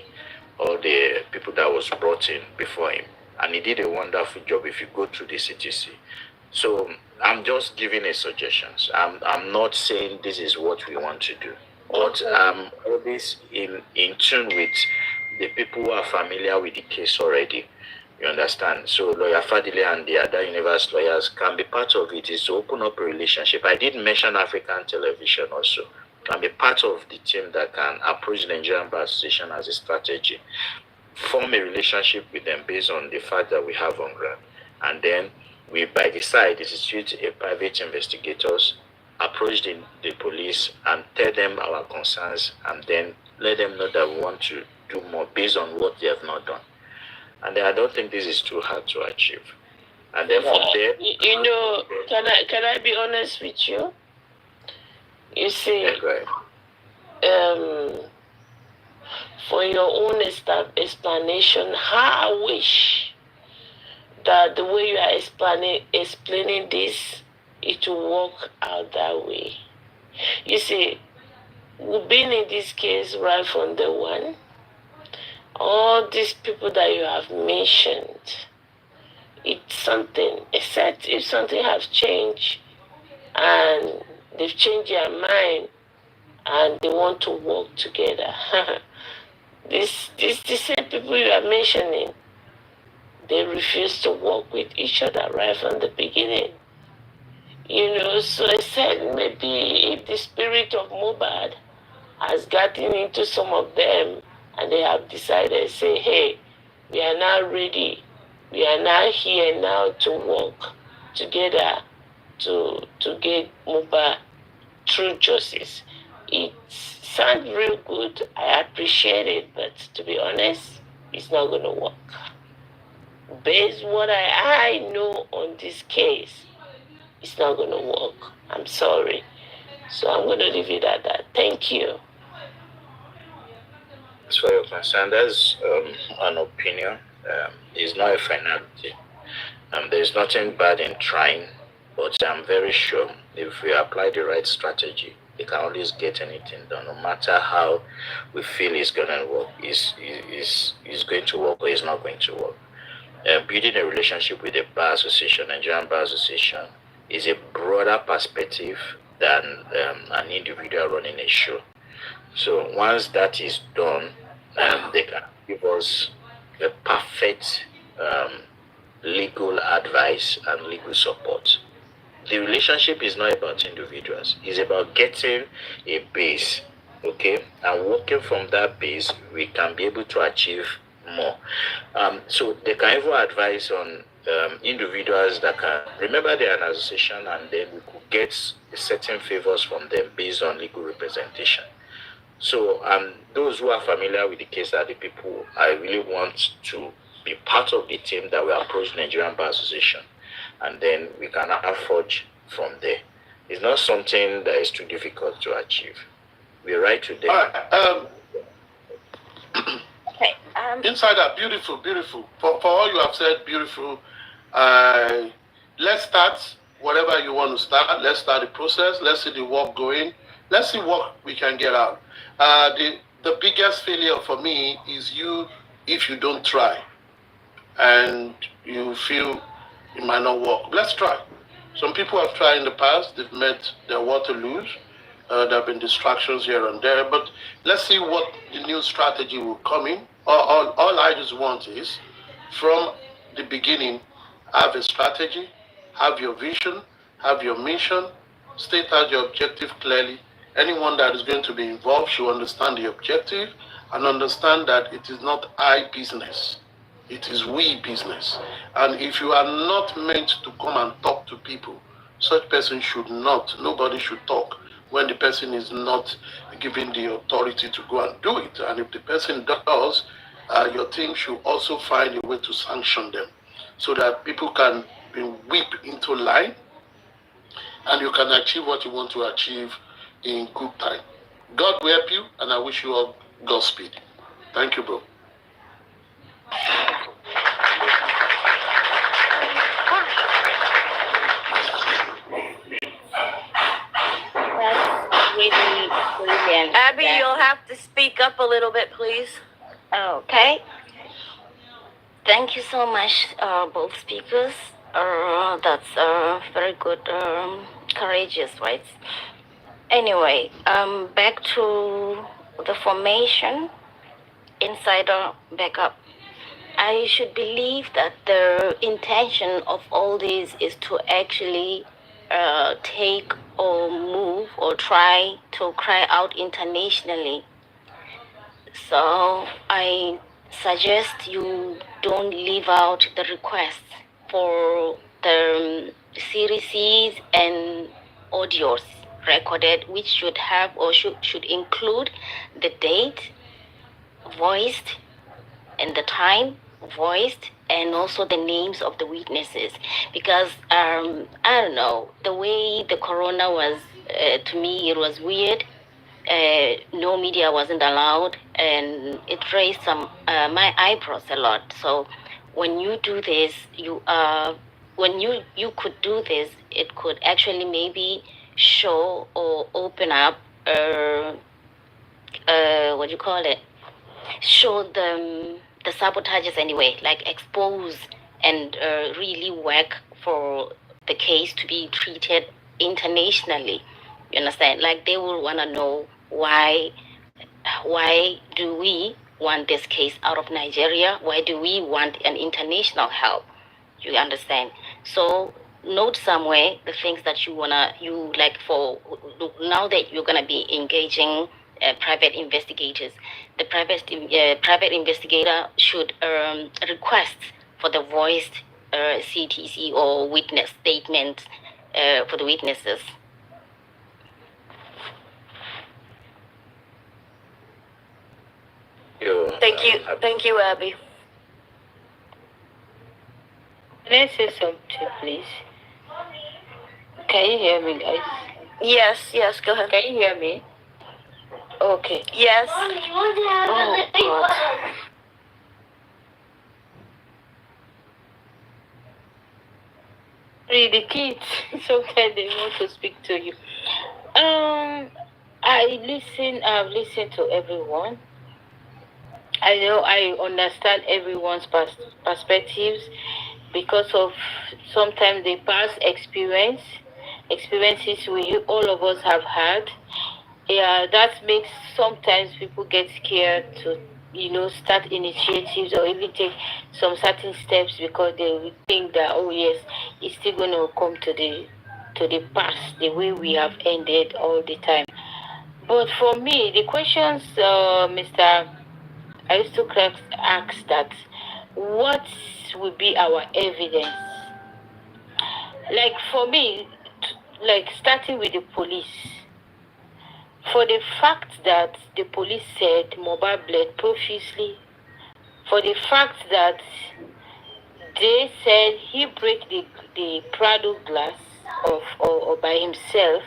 people that was brought in before him, and he did a wonderful job if you go through the CTC. So I'm just giving a suggestions. I'm not saying this is what we want to do, but I'm always in tune with the people who are familiar with the case already. You understand? So Lawyer Fadile and the other universe lawyers can be part of it, is to open up a relationship. I did mention African television also. Can be part of the team that can approach the Nigerian Bar Association as a strategy, form a relationship with them based on the fact that we have on ground. And then we, by the side, institute a private investigators, approach the police and tell them our concerns, and then let them know that we want to do more based on what they have not done. And I don't think this is too hard to achieve. And then from there, you know, can I be honest with you? You see, for your own explanation, how I wish that the way you are explaining this, it will work out that way. You see, we've been in this case right from the one. All these people that you have mentioned, it's something, except if something has changed and they've changed their mind and they want to work together. The same people you are mentioning, they refuse to work with each other right from the beginning. You know, so I said maybe if the spirit of Mubad has gotten into some of them and they have decided, say, hey, we are now ready. We are now here now to work together to get Mubad through justice. It sounds real good. I appreciate it, but to be honest, it's not going to work. Based what I know on this case, it's not going to work. I'm sorry. So I'm going to leave it at that. Thank you. as far as you're concerned, that's an opinion. It's not a finality. There's nothing bad in trying, but I'm very sure if we apply the right strategy, we can always get anything done, no matter how we feel it's going to work, is going to work or is not going to work. Building a relationship with the Bar Association, Nigerian Bar Association, is a broader perspective than an individual running a show. So once that is done, they can give us a perfect legal advice and legal support. The relationship is not about individuals. It's about getting a base, okay? And working from that base, we can be able to achieve more. So they can even advise on individuals that can, remember they're an association, and then we could get certain favors from them based on legal representation. So those who are familiar with the case are the people I really want to be part of the team that will approach Nigerian Bar Association, and then we can forge from there. It's not something that is too difficult to achieve. We write to them. Okay. Insider, beautiful. For all you have said, beautiful. Let's start whatever you want to start. Let's start the process. Let's see the work going. Let's see what we can get out. The biggest failure for me is if you don't try and you feel it might not work. Let's try. Some people have tried in the past. They've met their Waterloos. There have been distractions here and there. But let's see what the new strategy will come in. All I just want is, from the beginning, have a strategy, have your vision, have your mission, state out your objective clearly. Anyone that is going to be involved should understand the objective and understand that it is not I business. It is we business. And if you are not meant to come and talk to people, such person should not, nobody should talk when the person is not given the authority to go and do it. And if the person does, your team should also find a way to sanction them so that people can be whipped into line and you can achieve what you want to achieve in good time. God will help you, and I wish you all Godspeed. Thank you, bro. Really brilliant. Abby, you'll have to speak up a little bit, please. Okay. Thank you so much, both speakers. That's very good, courageous, right? Anyway, back to the formation. insider backup. I should believe that the intention of all this is to actually take or move or try to cry out internationally. So I suggest you don't leave out the request for the series and audios recorded, which should have or should include the date, voiced, and the time, voiced, and also the names of the witnesses. Because I don't know, the way the corona was, to me, it was weird. No media wasn't allowed, and it raised some my eyebrows a lot. So when you do this, when you could do this, it could actually maybe show or open up, what do you call it? Show the sabotages anyway, like expose and really work for the case to be treated internationally. You understand? Like they will want to know why do we want this case out of Nigeria? Why do we want an international help? You understand? So note somewhere the things that you like for now that you're gonna be engaging private investigators. The private investigator should request for the voiced CTC or witness statement for the witnesses. Thank you, Abby. Can I say something, please? Can you hear me, guys? Yes, go ahead. Can you hear me? Okay. Yes. Oh, God. The kids, sometimes they want to speak to you. I've listened to everyone. I know I understand everyone's perspectives because of sometimes the past experiences all of us have had. Yeah, that makes sometimes people get scared to start initiatives or even take some certain steps because they will think that, oh yes, it's still going to come to the past the way we have ended all the time. But for me, the questions Mr. Aristocrat asks that what will be our evidence? Like for me, like starting with the police, for the fact that the police said Mohbad bled profusely, for the fact that they said he broke the Prado glass or by himself,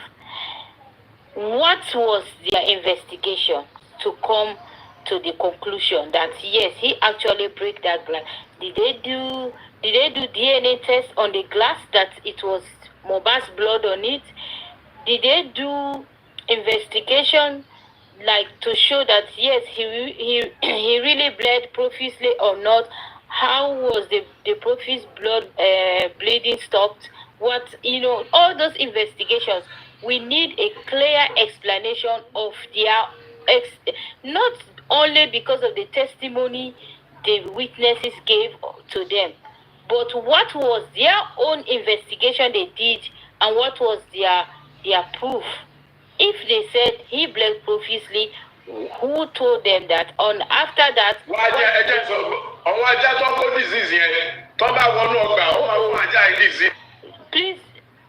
what was their investigation to come to the conclusion that yes, he actually broke that glass? Did they do DNA test on the glass that it was Mohbad's blood on it? Did they do investigation like to show that yes, he really bled profusely or not? How was the profuse blood bleeding stopped? What all those investigations. We need a clear explanation of their not only because of the testimony the witnesses gave to them, but what was their own investigation they did and what was their proof. If they said he bled profusely, who told them that? On after that, please,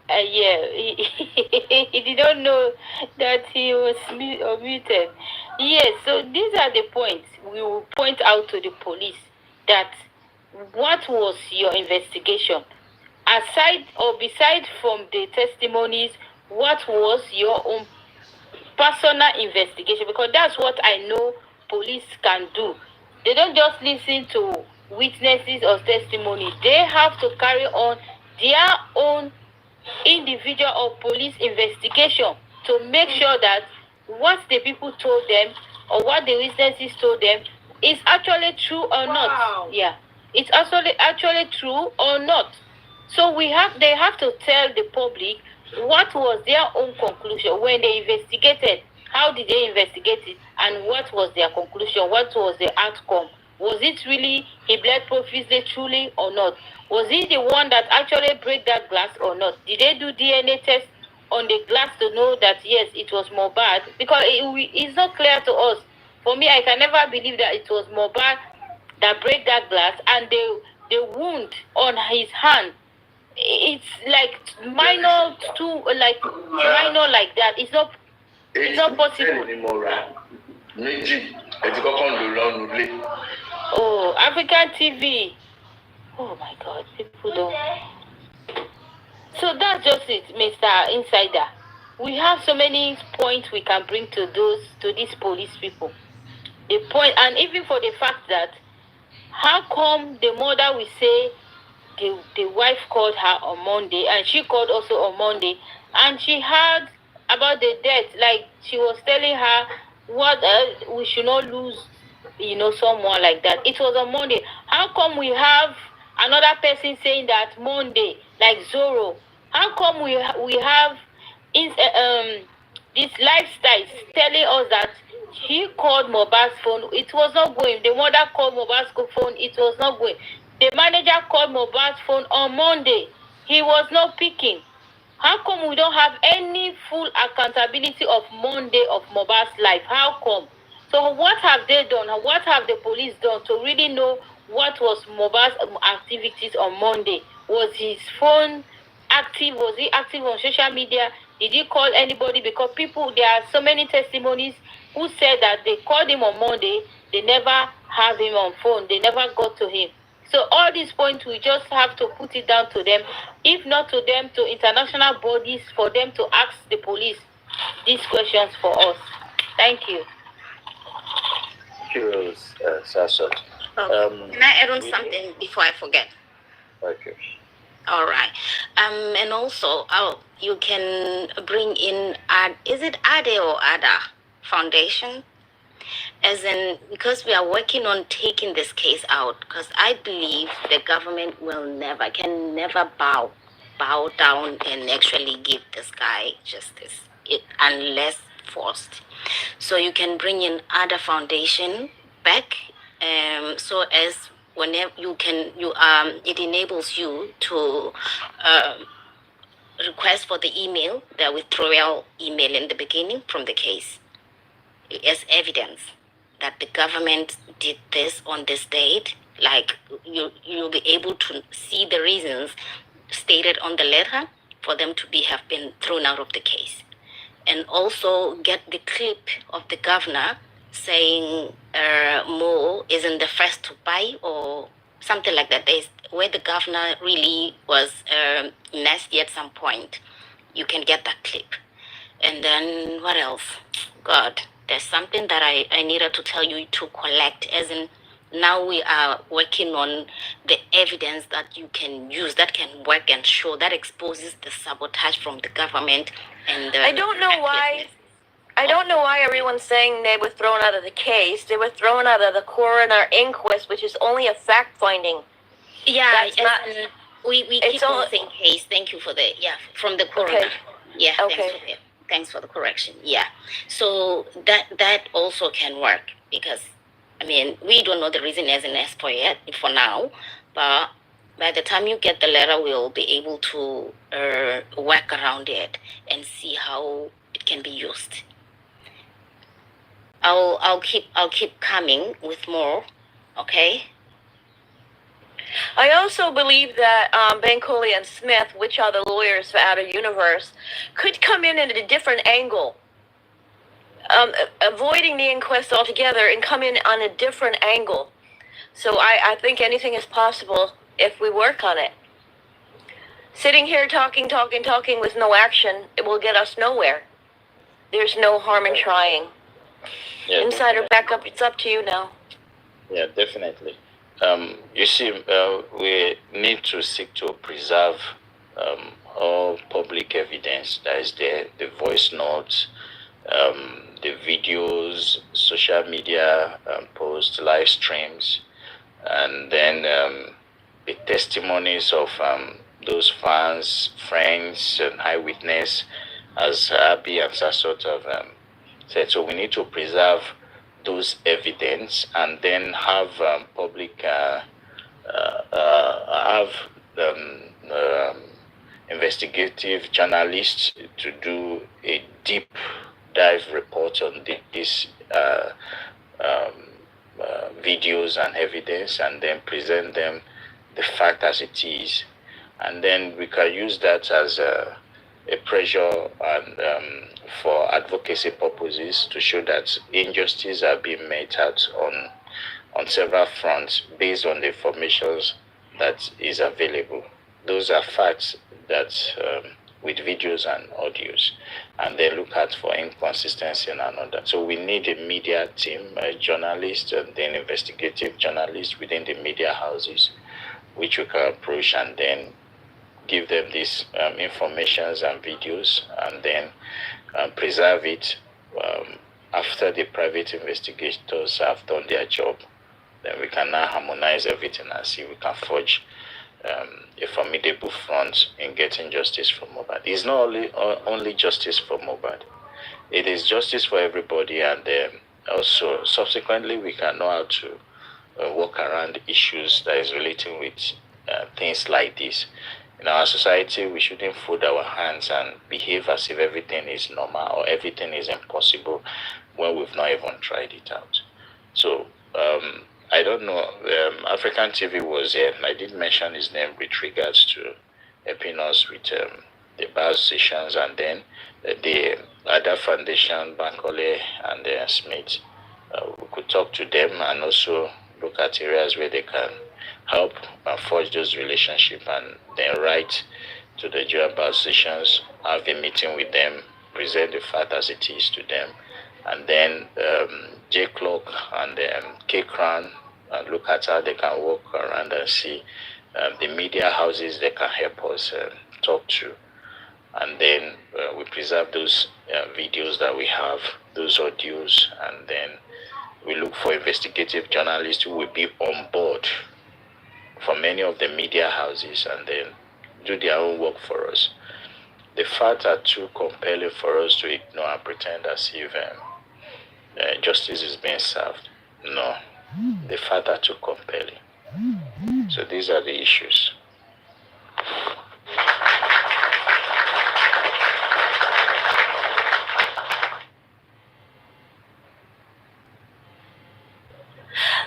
yeah, he did not know that he was muted. Yes, so these are the points we will point out to the police that what was your investigation? Aside or beside from the testimonies, what was your own personal investigation? Because that's what I know police can do. They don't just listen to witnesses or testimonies. They have to carry on their own individual or police investigation to make sure that what the people told them or what the witnesses told them is actually true or not. Wow. Yeah, it's actually true or not. So they have to tell the public what was their own conclusion when they investigated. How did they investigate it? and what was their conclusion? What was the outcome? Was it really he bled profusely, truly, or not? Was he the one that actually break that glass or not? Did they do DNA test on the glass to know that yes, it was Mohbad? Because it's not clear to us. For me, I can never believe that it was Mohbad that break that glass, and the wound on his hand, it's like minor like that. It's not possible. Oh, African TV. Oh my God, people don't. So that's just it, Mr. Insider. We have so many points we can bring to these police people. The point, and even for the fact that how come the mother will say the wife called her on Monday, and she called also on Monday, and she heard about the death, like she was telling her what we should not lose, someone like that. It was on Monday. How come we have another person saying that Monday, like Zoro? How come we have this lifestyle telling us that he called Mohbad's phone, it was not going. The mother called Mohbad's phone, it was not going. The manager called Mohbad's phone on Monday. He was not picking. How come we don't have any full accountability of Monday of Mohbad's life? How come? So what have they done? What have the police done to really know what was Mohbad's activities on Monday? Was his phone active? Was he active on social media? Did he call anybody? Because there are so many testimonies who said that they called him on Monday, they never have him on phone, they never got to him. So all these points, we just have to put it down to them, if not to them, to international bodies, for them to ask the police these questions for us. Thank you. Curious, Sasot. Can I add on something before I forget? Okay. All right. And also, you can bring in, is it Ade or Ada Foundation? As in, because we are working on taking this case out, because I believe the government can never bow down and actually give this guy justice, unless forced. So you can bring in Ada Foundation back, so as whenever it enables you to request for the email, the withdrawal email in the beginning from the case, as evidence that the government did this on this date. Like you'll be able to see the reasons stated on the letter for them to have been thrown out of the case, and also get the clip of the governor saying Mo isn't the first to buy, or something like that. Where the governor really was nasty at some point. You can get that clip. And then what else? God, there's something that I needed to tell you to collect, as in now we are working on the evidence that you can use, that can work and show, that exposes the sabotage from the government. And I don't know why everyone's saying they were thrown out of the case. They were thrown out of the coroner inquest, which is only a fact finding. Yeah, we keep on saying case. Thank you for from the coroner. Okay. Yeah, okay. Thanks for the correction. Yeah. So that also can work, because we don't know the reason as an S for now, but by the time you get the letter, we'll be able to work around it and see how it can be used. I'll keep coming with more. Okay. I also believe that Bankole and Smith, which are the lawyers for Outer Universe, could come in at a different angle, avoiding the inquest altogether and come in on a different angle. So I think anything is possible if we work on it. Sitting here talking with no action, it will get us nowhere. There's no harm in trying. Yeah, Insider backup, it's up to you now. Yeah, definitely. You see, we need to seek to preserve all public evidence that is there, the voice notes, the videos, social media posts, live streams, and then the testimonies of those fans, friends, and eyewitness, as Abby and Sasot have said. So we need to preserve those evidence and then have public have investigative journalists to do a deep dive report on these videos and evidence, and then present them the fact as it is, and then we can use that as a pressure and for advocacy purposes to show that injustices are being met out on several fronts based on the information that is available. Those are facts that with videos and audios, and then look at for inconsistency and another. So we need a media team, a journalist, and then investigative journalists within the media houses, which we can approach and then give them these informations and videos, and then preserve it after the private investigators have done their job. Then we can now harmonize everything and see we can forge a formidable front in getting justice for Mohbad. It's not only justice for Mohbad. It is justice for everybody, and also subsequently we can know how to work around issues that is relating with things like this. In our society, we shouldn't fold our hands and behave as if everything is normal or everything is impossible when we've not even tried it out. So I don't know. African TV was here, and I did mention his name with regards to helping us with the bar sessions, and then the other foundation, Bankole and Smith. We could talk to them and also look at areas where they can help forge those relationships, and then write to the Nigerian bar sessions, have a meeting with them, present the fact as it is to them, and then J Clock and K Crown look at how they can work around and see the media houses they can help us talk to, and then we preserve those videos that we have, those audios, and then we look for investigative journalists who will be on board from many of the media houses and then do their own work for us. The facts are too compelling for us to ignore and pretend as if justice is being served. No, the facts are too compelling. So these are the issues.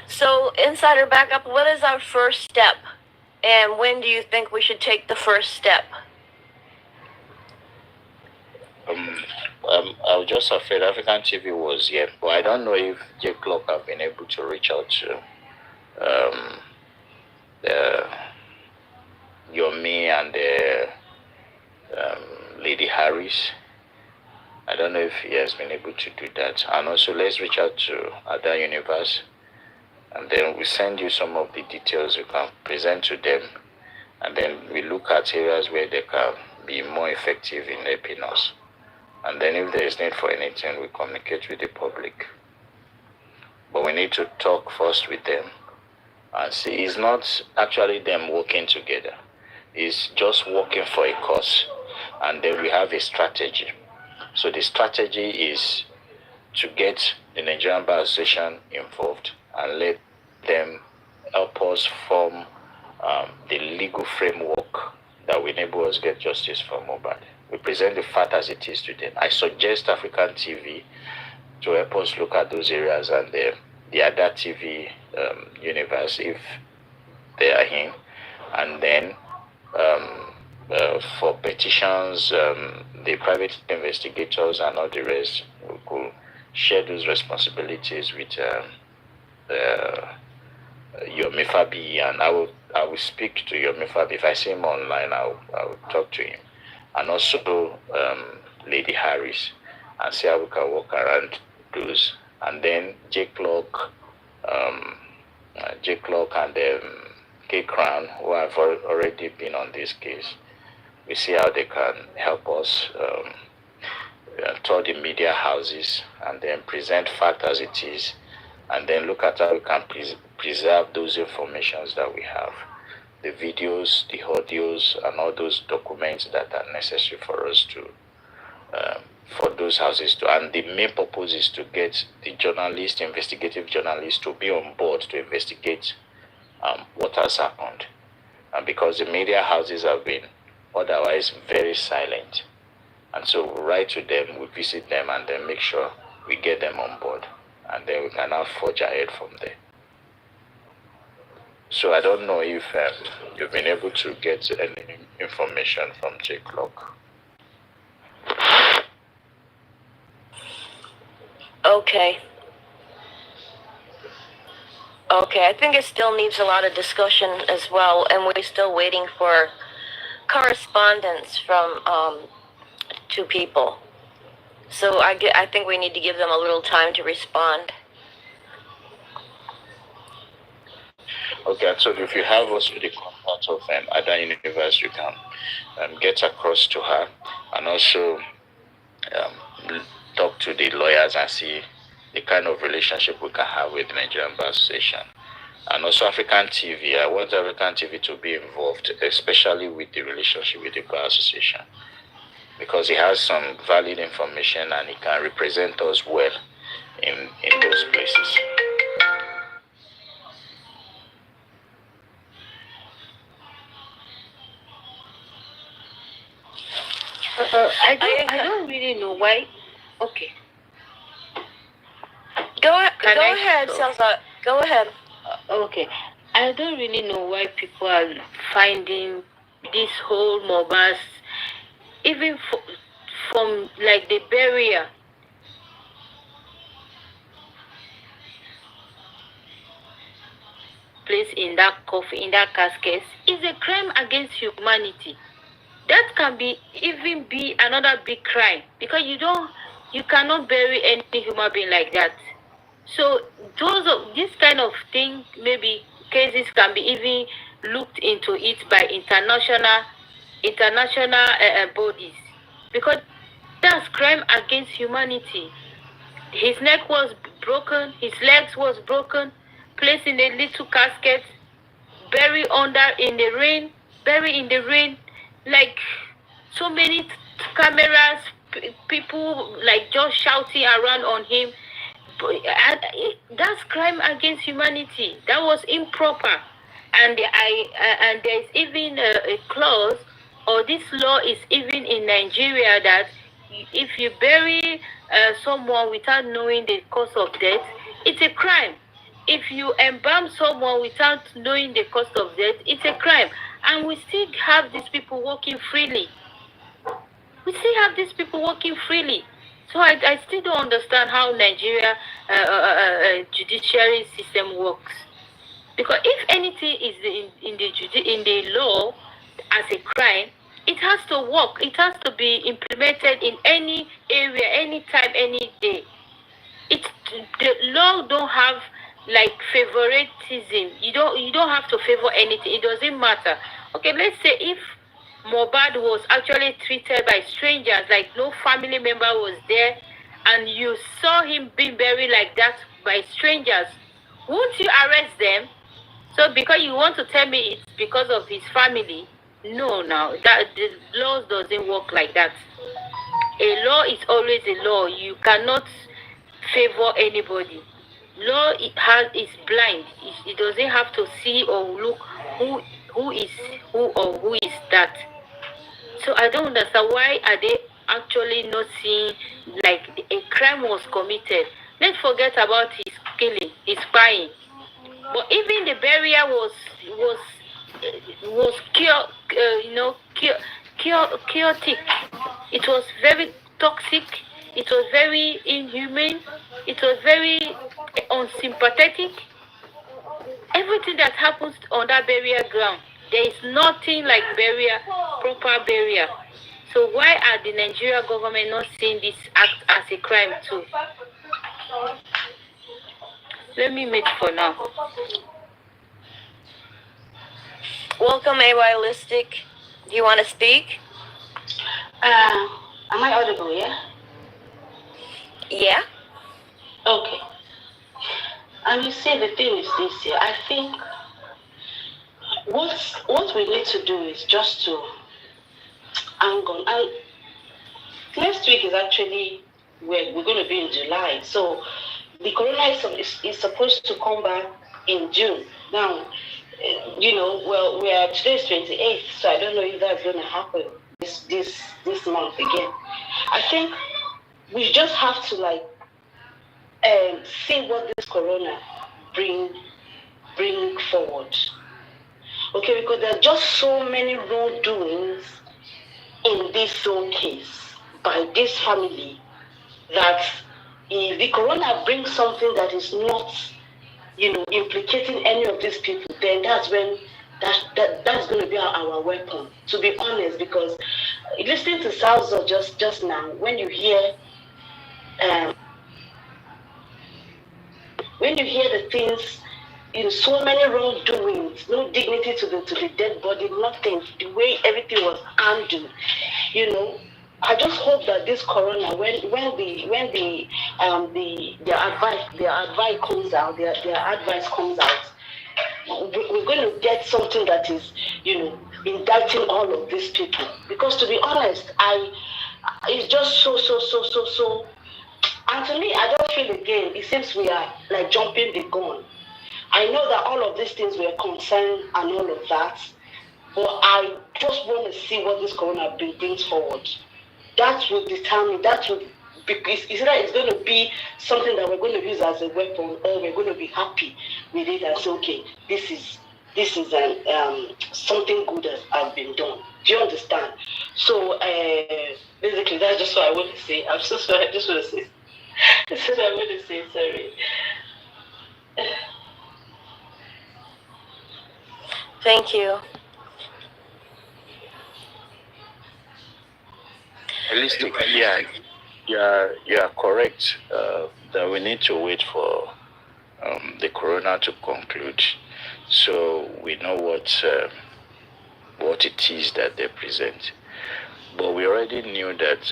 So, Insider Backup, what is our first step? And when do you think we should take the first step? I was just afraid African TV was here, but I don't know if J Clock have been able to reach out to Yomi and Lady Harris. I don't know if he has been able to do that. And also, let's reach out to Other Universe, and then we send you some of the details you can present to them, and then we look at areas where they can be more effective in helping us. And then if there is need for anything, we communicate with the public. But we need to talk first with them and see. It's not actually them working together. It's just working for a cause. And then we have a strategy. So the strategy is to get the Nigerian Bar Association involved and let them help us form the legal framework that will enable us get justice for Mohbad. We present the fact as it is to them. I suggest African TV to help us look at those areas, and the other TV universe, if they are in, and then for petitions, the private investigators and all the rest, we could share those responsibilities with Yomi Fabi, and I will speak to Yomi Fabi. If I see him online, I will talk to him, and also Lady Harris, and see how we can work around those. And then J Clock and K Crown, who have already been on this case. We see how they can help us tour the media houses and then present fact as it is, and then look at how we can preserve those informations that we have, the videos, the audios, and all those documents that are necessary for us to for those houses to, and the main purpose is to get the journalists, investigative journalists, to be on board to investigate what has happened. And because the media houses have been otherwise very silent, and so we write to them, we visit them, and then make sure we get them on board, and then we can now forge ahead from there. So I don't know if you've been able to get any information from J Clock. Okay. Okay, I think it still needs a lot of discussion as well, and we're still waiting for correspondence from two people. So I think we need to give them a little time to respond. Okay, so if you have also the contact of Ada Universe, you can get across to her, and also talk to the lawyers and see the kind of relationship we can have with the Nigerian Bar Association. And also African TV. I want African TV to be involved, especially with the relationship with the Bar Association, because he has some valid information and he can represent us well in those places. I don't really know why. Okay. Go ahead, Salsa. Go ahead. Okay. I don't really know why people are finding this whole Mobas, even from like the barrier. Place in that coffin, in that casket, is a crime against humanity. That can even be another big crime, because you cannot bury any human being like that. So this kind of thing, maybe cases can be even looked into it by international bodies, because that's crime against humanity. His neck was broken, his legs was broken, placed in a little casket, buried in the rain, like so many cameras, people like just shouting around on him. That's crime against humanity. That was improper, and there's even a clause, or this law is even in Nigeria, that if you bury someone without knowing the cause of death, it's a crime. If you embalm someone without knowing the cause of death, it's a crime. And we still have these people walking freely. So I still don't understand how Nigeria judiciary system works. Because if anything is in the law as a crime, it has to work. It has to be implemented in any area, any time, any day. The law don't have like favoritism. You don't have to favor anything. It doesn't matter. Okay, let's say if Mohbad was actually treated by strangers, like no family member was there, and you saw him being buried like that by strangers, won't you arrest them? So because you want to tell me it's because of his family? No, now that the law doesn't work like that. A law is always a law. You cannot favor anybody. Law is blind. It doesn't have to see or look who is who or who is that. So I don't understand, why are they actually not seeing like a crime was committed? Let's forget about his killing, his spying. But even the burial was chaotic. It was very toxic. It was very inhumane. It was very unsympathetic. Everything that happens on that burial ground, there is nothing like proper burial. So why are the Nigerian government not seeing this act as a crime too? Let me meet for now. Welcome, AY Listic. Do you want to speak? Am I audible, yeah? Yeah. Okay. And you see, the thing is this here. I think what we need to do is just to hang on. next week is actually we're going to be in July. So the corona is supposed to come back in June. Now, well, today's 28th, so I don't know if that's going to happen this month again. I think we just have to see what this corona bring forward. Okay, because there are just so many wrongdoings in this own case by this family that if the corona brings something that is not, implicating any of these people, then that's when that's going to be our weapon. To be honest, because listening to Salzo just now, when you hear um, the things, so many wrongdoings, no dignity to the dead body, nothing. The way everything was handled, I just hope that this corona, when their advice comes out, their advice comes out, we're going to get something that is, indicting all of these people. Because to be honest, it's just so. And to me, I don't feel again. It seems we are like jumping the gun. I know that all of these things were concerned and all of that, but I just want to see what this corona brings forward. That will determine. That will. It's going to be something that we're going to use as a weapon, or we're going to be happy with it and say, okay, this is something good has been done. Do you understand? So basically, that's just what I want to say. I'm so sorry. I just want to say. That's what I want to say. Sorry. Thank you. Holistic, you are correct that we need to wait for the corona to conclude, so we know what it is that they present. But we already knew that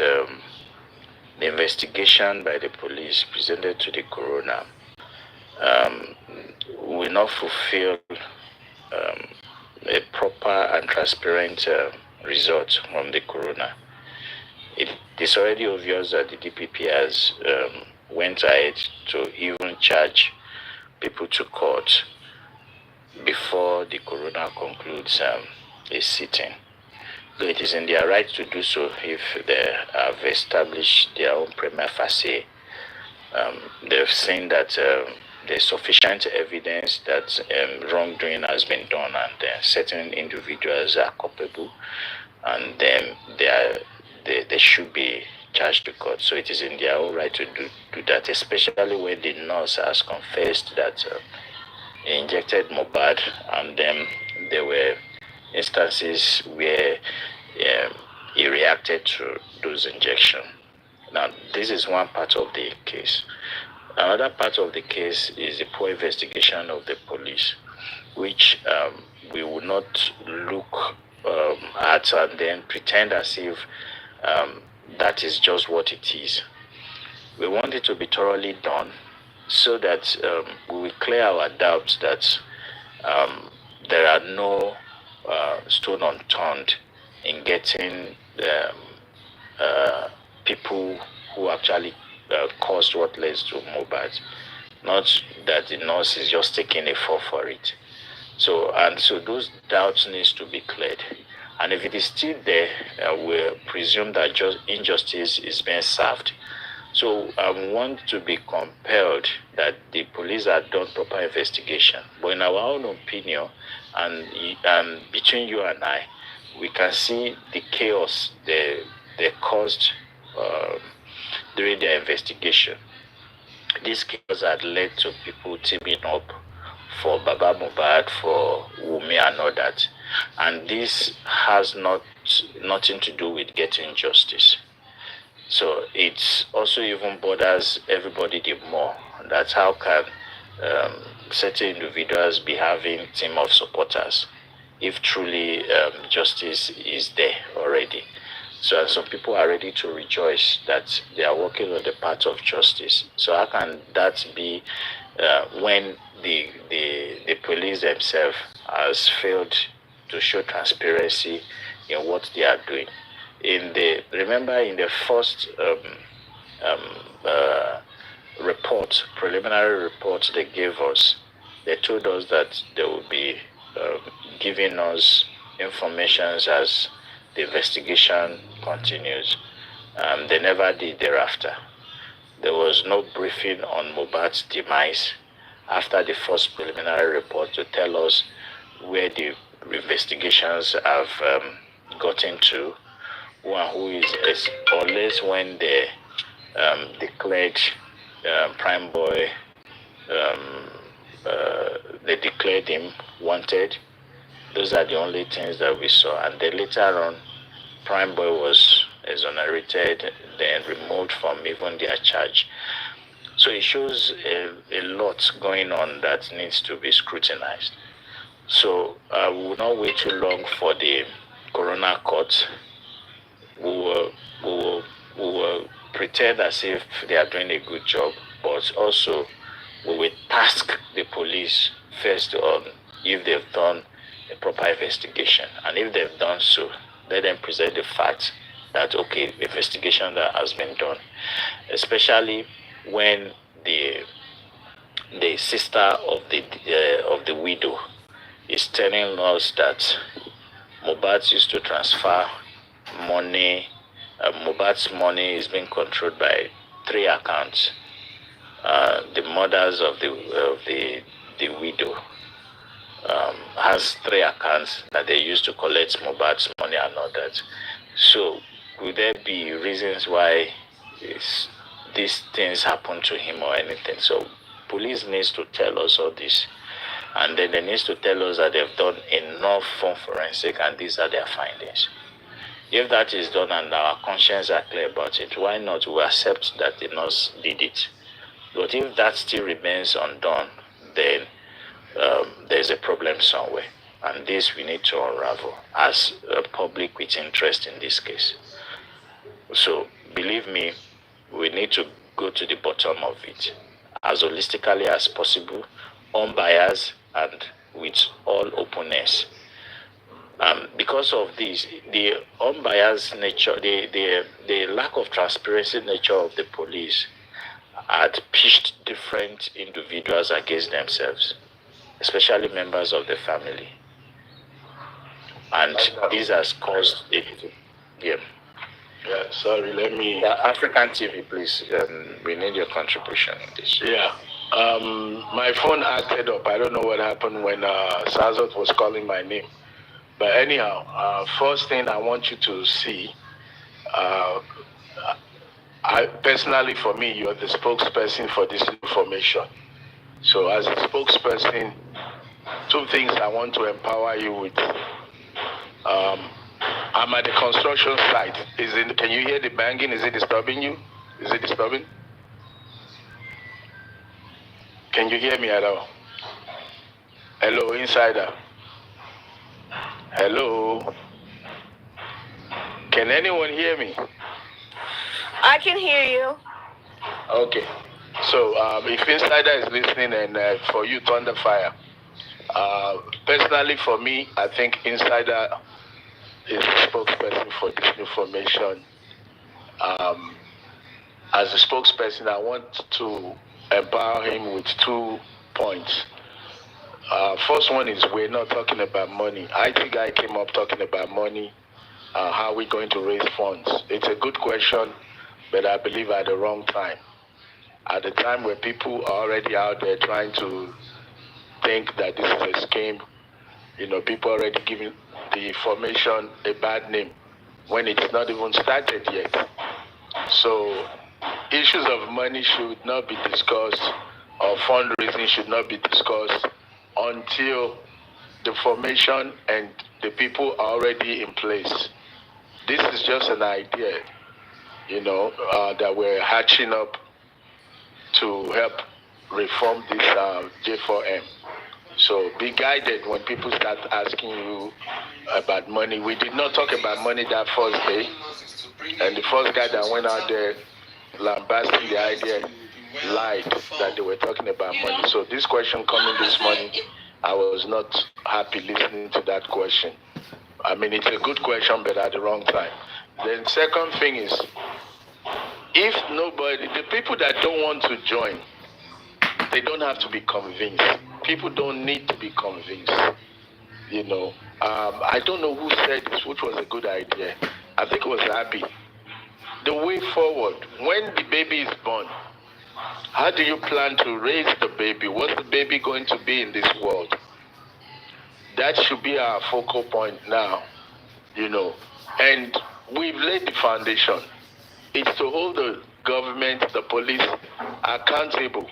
the investigation by the police presented to the corona will not fulfill a proper and transparent result from the corona. It is already obvious that the DPP has went ahead to even charge people to court before the corona concludes a sitting. Though it is in their right to do so if they have established their own prima facie. They've seen that there's sufficient evidence that wrongdoing has been done, and certain individuals are culpable, and then they should be charged to court. So it is in their own right to do that, especially when the nurse has confessed that he injected Mobad, and then there were instances where he reacted to those injections. Now, this is one part of the case. Another part of the case is the poor investigation of the police, which we will not look at and then pretend as if that is just what it is. We want it to be thoroughly done so that we will clear our doubts that there are no stone unturned in getting people who actually caused what led to Mobad. Not that the nurse is just taking a fall for it. So those doubts needs to be cleared. And if it is still there, we presume that injustice is being served. So I want to be compelled that the police have done proper investigation. But in our own opinion, and between you and I, we can see the chaos they caused during their investigation. This chaos had led to people teaming up for Baba Mubad, for Wumi and all that. And this has nothing to do with getting justice. So it also even bothers everybody the more. That's how can certain individuals be having team of supporters if truly justice is there already. So some people are ready to rejoice that they are working on the path of justice. So how can that be when the police themselves has failed to show transparency in what they are doing? remember in the first preliminary report they gave us, they told us that they will be giving us information as the investigation continues. They never did thereafter. There was no briefing on Mohbad's demise after the first preliminary report to tell us where the investigations have gotten to, who is unless when they declared Prime Boy, they declared him wanted. Those are the only things that we saw. And then later on, Prime Boy was exonerated, then removed from even their charge. So it shows a lot going on that needs to be scrutinized. So we will not wait too long for the coroner court. We will pretend as if they are doing a good job, but also we will task the police first on if they've done a proper investigation. And if they've done so, let them present the fact that, okay, investigation that has been done. Especially when the sister of the widow is telling us that Mohbad used to transfer money. Mohbad's money is being controlled by 3 accounts. The mothers of the widow has 3 accounts that they use to collect Mohbad's money and all that. So, could there be reasons why these things happen to him or anything? So, police needs to tell us all this, and then they need to tell us that they've done enough phone forensic and these are their findings. If that is done and our conscience are clear about it, why not we accept that the nurse did it? But if that still remains undone, then there's a problem somewhere. And this we need to unravel as a public with interest in this case. So believe me, we need to go to the bottom of it as holistically as possible, unbiased and with all openness. Because of this, the unbiased nature, the lack of transparency nature of the police had pitched different individuals against themselves, especially members of the family. And this has caused it. Yeah. Yeah, sorry, let me... African TV, please. We need your contribution on this. Yeah. My phone acted up. I don't know what happened when Sazot was calling my name. But anyhow, first thing I want you to see, I personally, for me, you're the spokesperson for this information. So as a spokesperson, 2 things I want to empower you with. I'm at the construction site. Can you hear the banging? Is it disturbing you? Is it disturbing? Can you hear me at all? Hello, insider. Hello. Can anyone hear me? I can hear you. Okay. So if insider is listening and for you, Thunderfire, personally for me, I think insider is the spokesperson for this information. As a spokesperson, I want to empower him with 2 points. First one is we're not talking about money. IT guy came up talking about money. How are we going to raise funds? It's a good question, but I believe at the wrong time. At the time where people are already out there trying to think that this is a scheme, people already giving the information a bad name when it's not even started yet. So issues of money should not be discussed, or fundraising should not be discussed until the formation and the people are already in place. This is just an idea, that we're hatching up to help reform this J4M. So be guided when people start asking you about money. We did not talk about money that first day. And the first guy that went out there lambasting the idea lied that they were talking about money. So this question coming this morning, I was not happy listening to that question. I mean, it's a good question, but at the wrong time. Then second thing is, if nobody, the people that don't want to join, they don't have to be convinced. People don't need to be convinced. You know, I don't know who said this, which was a good idea. I think it was Abby. The way forward, when the baby is born, how do you plan to raise the baby? What's the baby going to be in this world? That should be our focal point now, you know. And we've laid the foundation. It's to hold the government, the police accountable.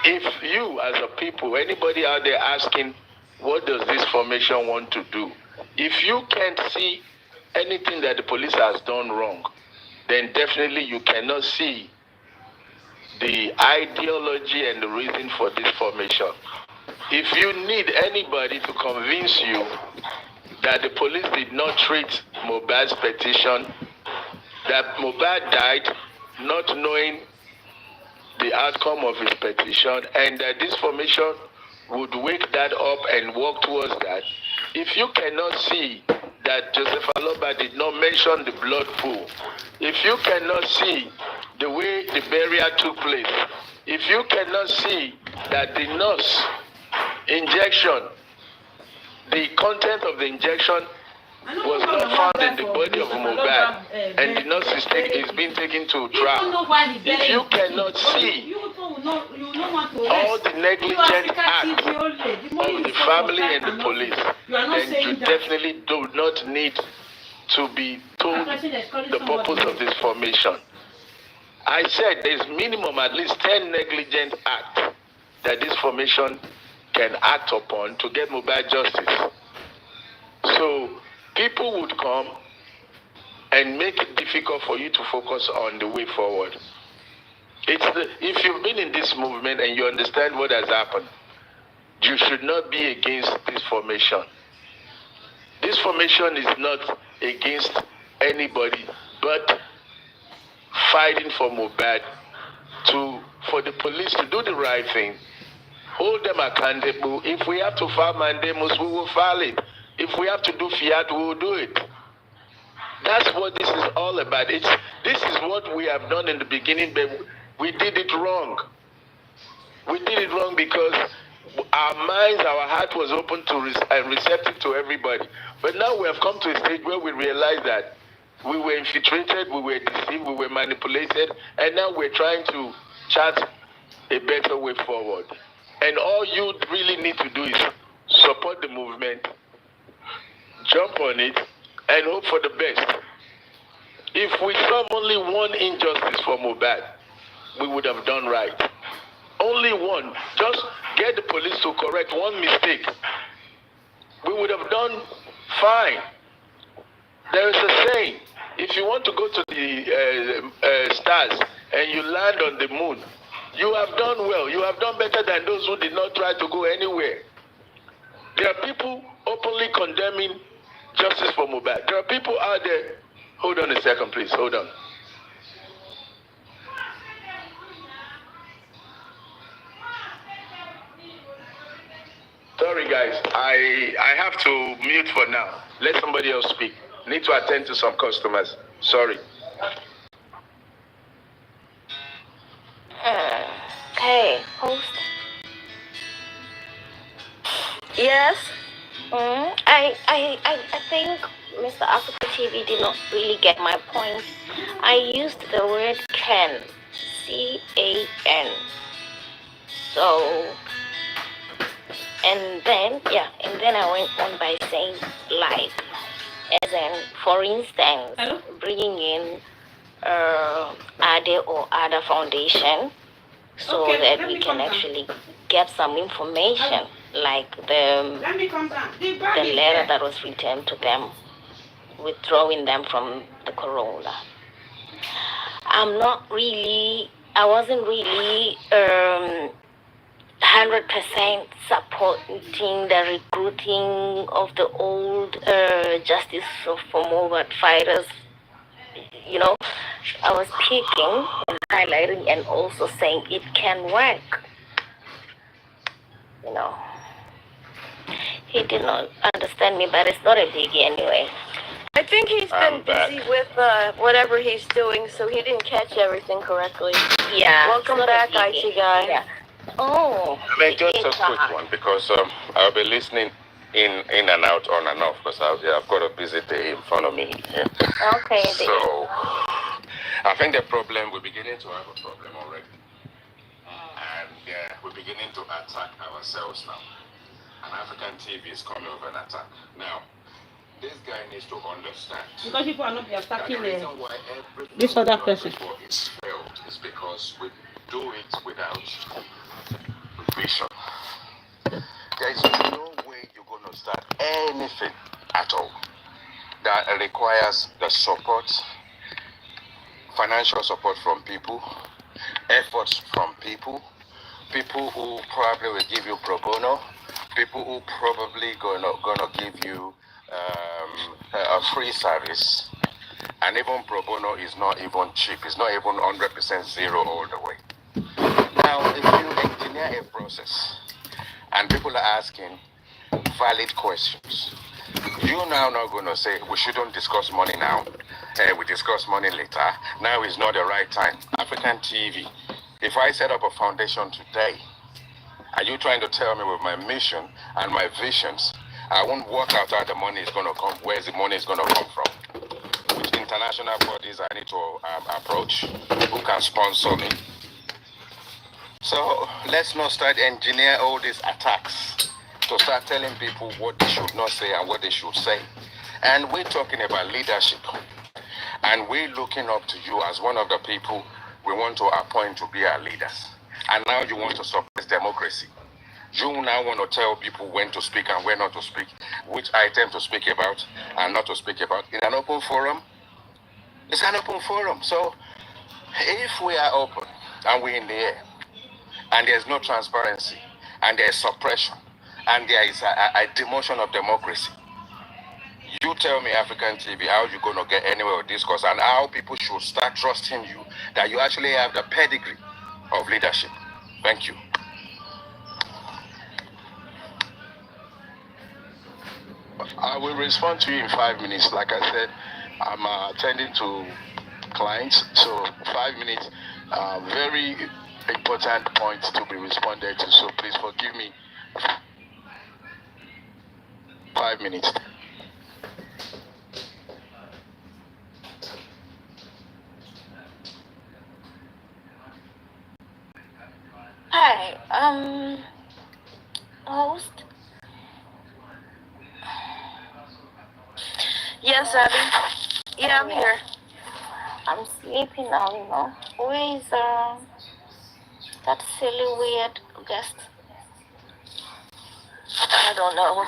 If you, as a people, anybody out there asking, what does this formation want to do? If you can't see anything that the police has done wrong, then definitely you cannot see the ideology and the reason for this formation. If you need anybody to convince you that the police did not treat Mohbad's petition, that Mohbad died not knowing the outcome of his petition, and that this formation would wake that up and work towards that, if you cannot see that Joseph Aloba did not mention the blood pool, if you cannot see the way the burial took place, if you cannot see that the nurse injection, the content of the injection was not found in the body of Mohbad, and the nurse is being taken to trial. If you cannot see all the negligent acts of the family and the police, then you definitely do not need to be told the purpose of this formation. I said there's minimum at least 10 negligent acts that this formation can act upon to get Mohbad justice. So people would come and make it difficult for you to focus on the way forward. If you've been in this movement and you understand what has happened, you should not be against this formation. This formation is not against anybody, but fighting for Mohbad, for the police to do the right thing, hold them accountable. If we have to file mandamus, we will file it. If we have to do fiat, we will do it. That's what this is all about. This is what we have done in the beginning, but we did it wrong. We did it wrong because our minds, our heart was open to and receptive to everybody. But now we have come to a stage where we realize that we were infiltrated, we were deceived, we were manipulated, and now we're trying to chart a better way forward. And all you really need to do is support the movement, jump on it, and hope for the best. If we solve only one injustice for Mohbad, we would have done right. Only one. Just get the police to correct one mistake. We would have done fine. There is a saying, if you want to go to the stars and you land on the moon, you have done well. You have done better than those who did not try to go anywhere. There are people openly condemning justice for Mohbad. There are people out there. Hold on a second, please. Hold on. Sorry, guys. I have to mute for now. Let somebody else speak. Need to attend to some customers. Sorry. Hey, host. Yes? I think Mr. Africa TV did not really get my point. I used the word can, C-A-N. So, and then I went on by saying like, as in, for instance, bringing in ADE or ADA Foundation so that we can actually get some information, like the letter that was returned to them, withdrawing them from the corona. I wasn't really 100% supporting the recruiting of the old Justice for Mohbad fighters. You know, I was picking and highlighting and also saying it can work. You know, he did not understand me, but it's not a biggie anyway. I think he's been busy with whatever he's doing, so he didn't catch everything correctly. Yeah. Welcome back, IT guy. Yeah. Oh. I mean, just a quick one, because I'll be listening in and out, on and off, because I've got a busy day in front of me. Yeah. Okay. So, I think the problem, we're beginning to have a problem already. And we're beginning to attack ourselves now. And African TV is coming with an attack. Now, this guy needs to understand. Because people are not attacking the reason why this other person. Is failed is because we do it without vision. There is no way you're going to start anything at all that requires the support, financial support from people, efforts from people who probably will give you pro bono, people who probably gonna give you a free service, and even pro bono is not even cheap. It's not even 100% zero all the way. Now, if you engineer a process and people are asking valid questions, you're now not going to say we shouldn't discuss money now, we discuss money later. Now is not the right time. African TV, if I set up a foundation today, are you trying to tell me with my mission and my visions, I won't work out how the money is going to come, where the money is going to come from? Which international bodies I need to approach? Who can sponsor me? So let's not start engineer all these attacks to start telling people what they should not say and what they should say. And we're talking about leadership. And we're looking up to you as one of the people we want to appoint to be our leaders. And now you want to suppress democracy. You now want to tell people when to speak and when not to speak, which item to speak about and not to speak about in an open forum. It's an open forum. So if we are open and we're in the air, and there's no transparency, and there's suppression, and there is a demotion of democracy, you tell me, African TV, how you're going to get anywhere with this course, and how people should start trusting you, that you actually have the pedigree of leadership. Thank you. I will respond to you in 5 minutes. Like I said, I'm attending to clients, so 5 minutes, very important points to be responded to, so please forgive me. 5 minutes. Hi, host. Yes, Abby. Yeah, I'm here. I'm sleeping now, you know. Where is that silly weird guest? I don't know.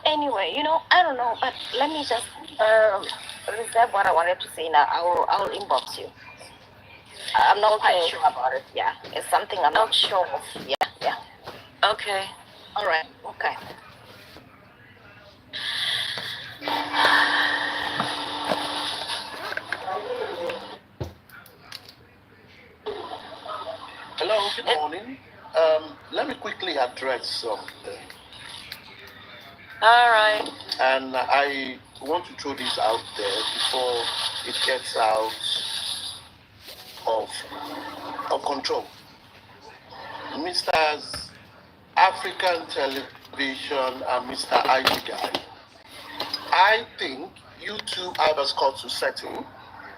Anyway, you know, I don't know, but let me just reserve what I wanted to say now. I'll inbox you. I'm not quite sure about it. Yeah, it's something I'm not sure of. Yeah. Okay. All right. Okay. Hello, good morning. Let me quickly address something. All right. And I want to throw this out there before it gets out of control. Mr. African Television and Mr. IT Guy, I think you two have a score to settle,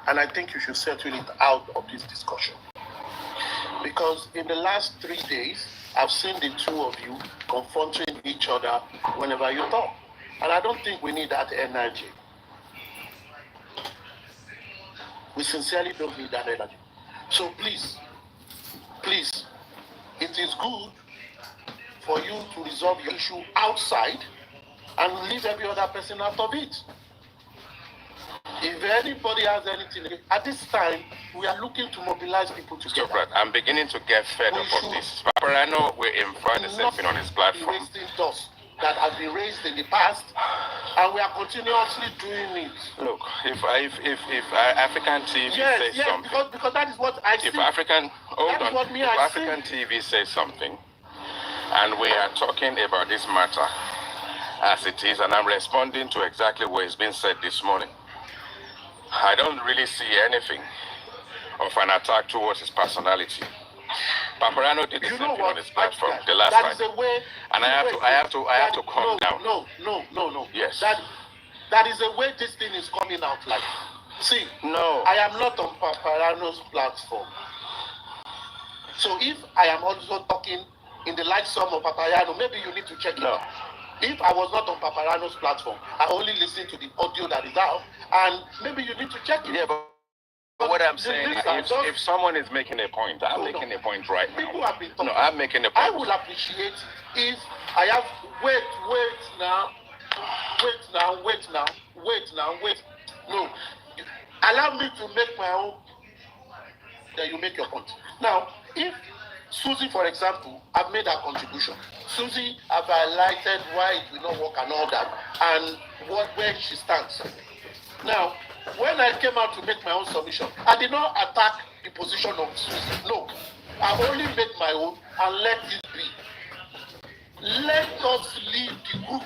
and I think you should settle it out of this discussion. Because in the last 3 days, I've seen the two of you confronting each other whenever you talk. And I don't think we need that energy. We sincerely don't need that energy. So please, it is good for you to resolve your issue outside and leave every other person out of it. If anybody has anything, at this time, we are looking to mobilize people together. So, I'm beginning to get fed up of this. Papa, I know we're in front of the same thing on this platform. Wasting dust that has been raised in the past, and we are continuously doing it. Look, if African TV says something, because that is what I see. If African TV says something, and we are talking about this matter, as it is, and I'm responding to exactly what has been said this morning. I don't really see anything of an attack towards his personality. Paparano did the same thing on his platform the last that time. is a way. And I have to calm down. No. Yes. That is the way this thing is coming out like. See, no. I am not on Paparano's platform. So if I am also talking in the light sum of Paparano, maybe you need to check it out. If I was not on Paparano's platform, I only listen to the audio that is out, and maybe you need to check it. Yeah, but what I'm saying is, if someone is making a point, I'm making a point right now. People have been talking. No, I'm making a point. I will appreciate if I have wait now. No, allow me to make my own. Then you make your point. Now, if Suzy, for example, have made her contribution. Suzy have highlighted why it will not work and all that, and where she stands. Now, when I came out to make my own submission, I did not attack the position of Suzy. No, I only made my own and let it be. Let us leave the group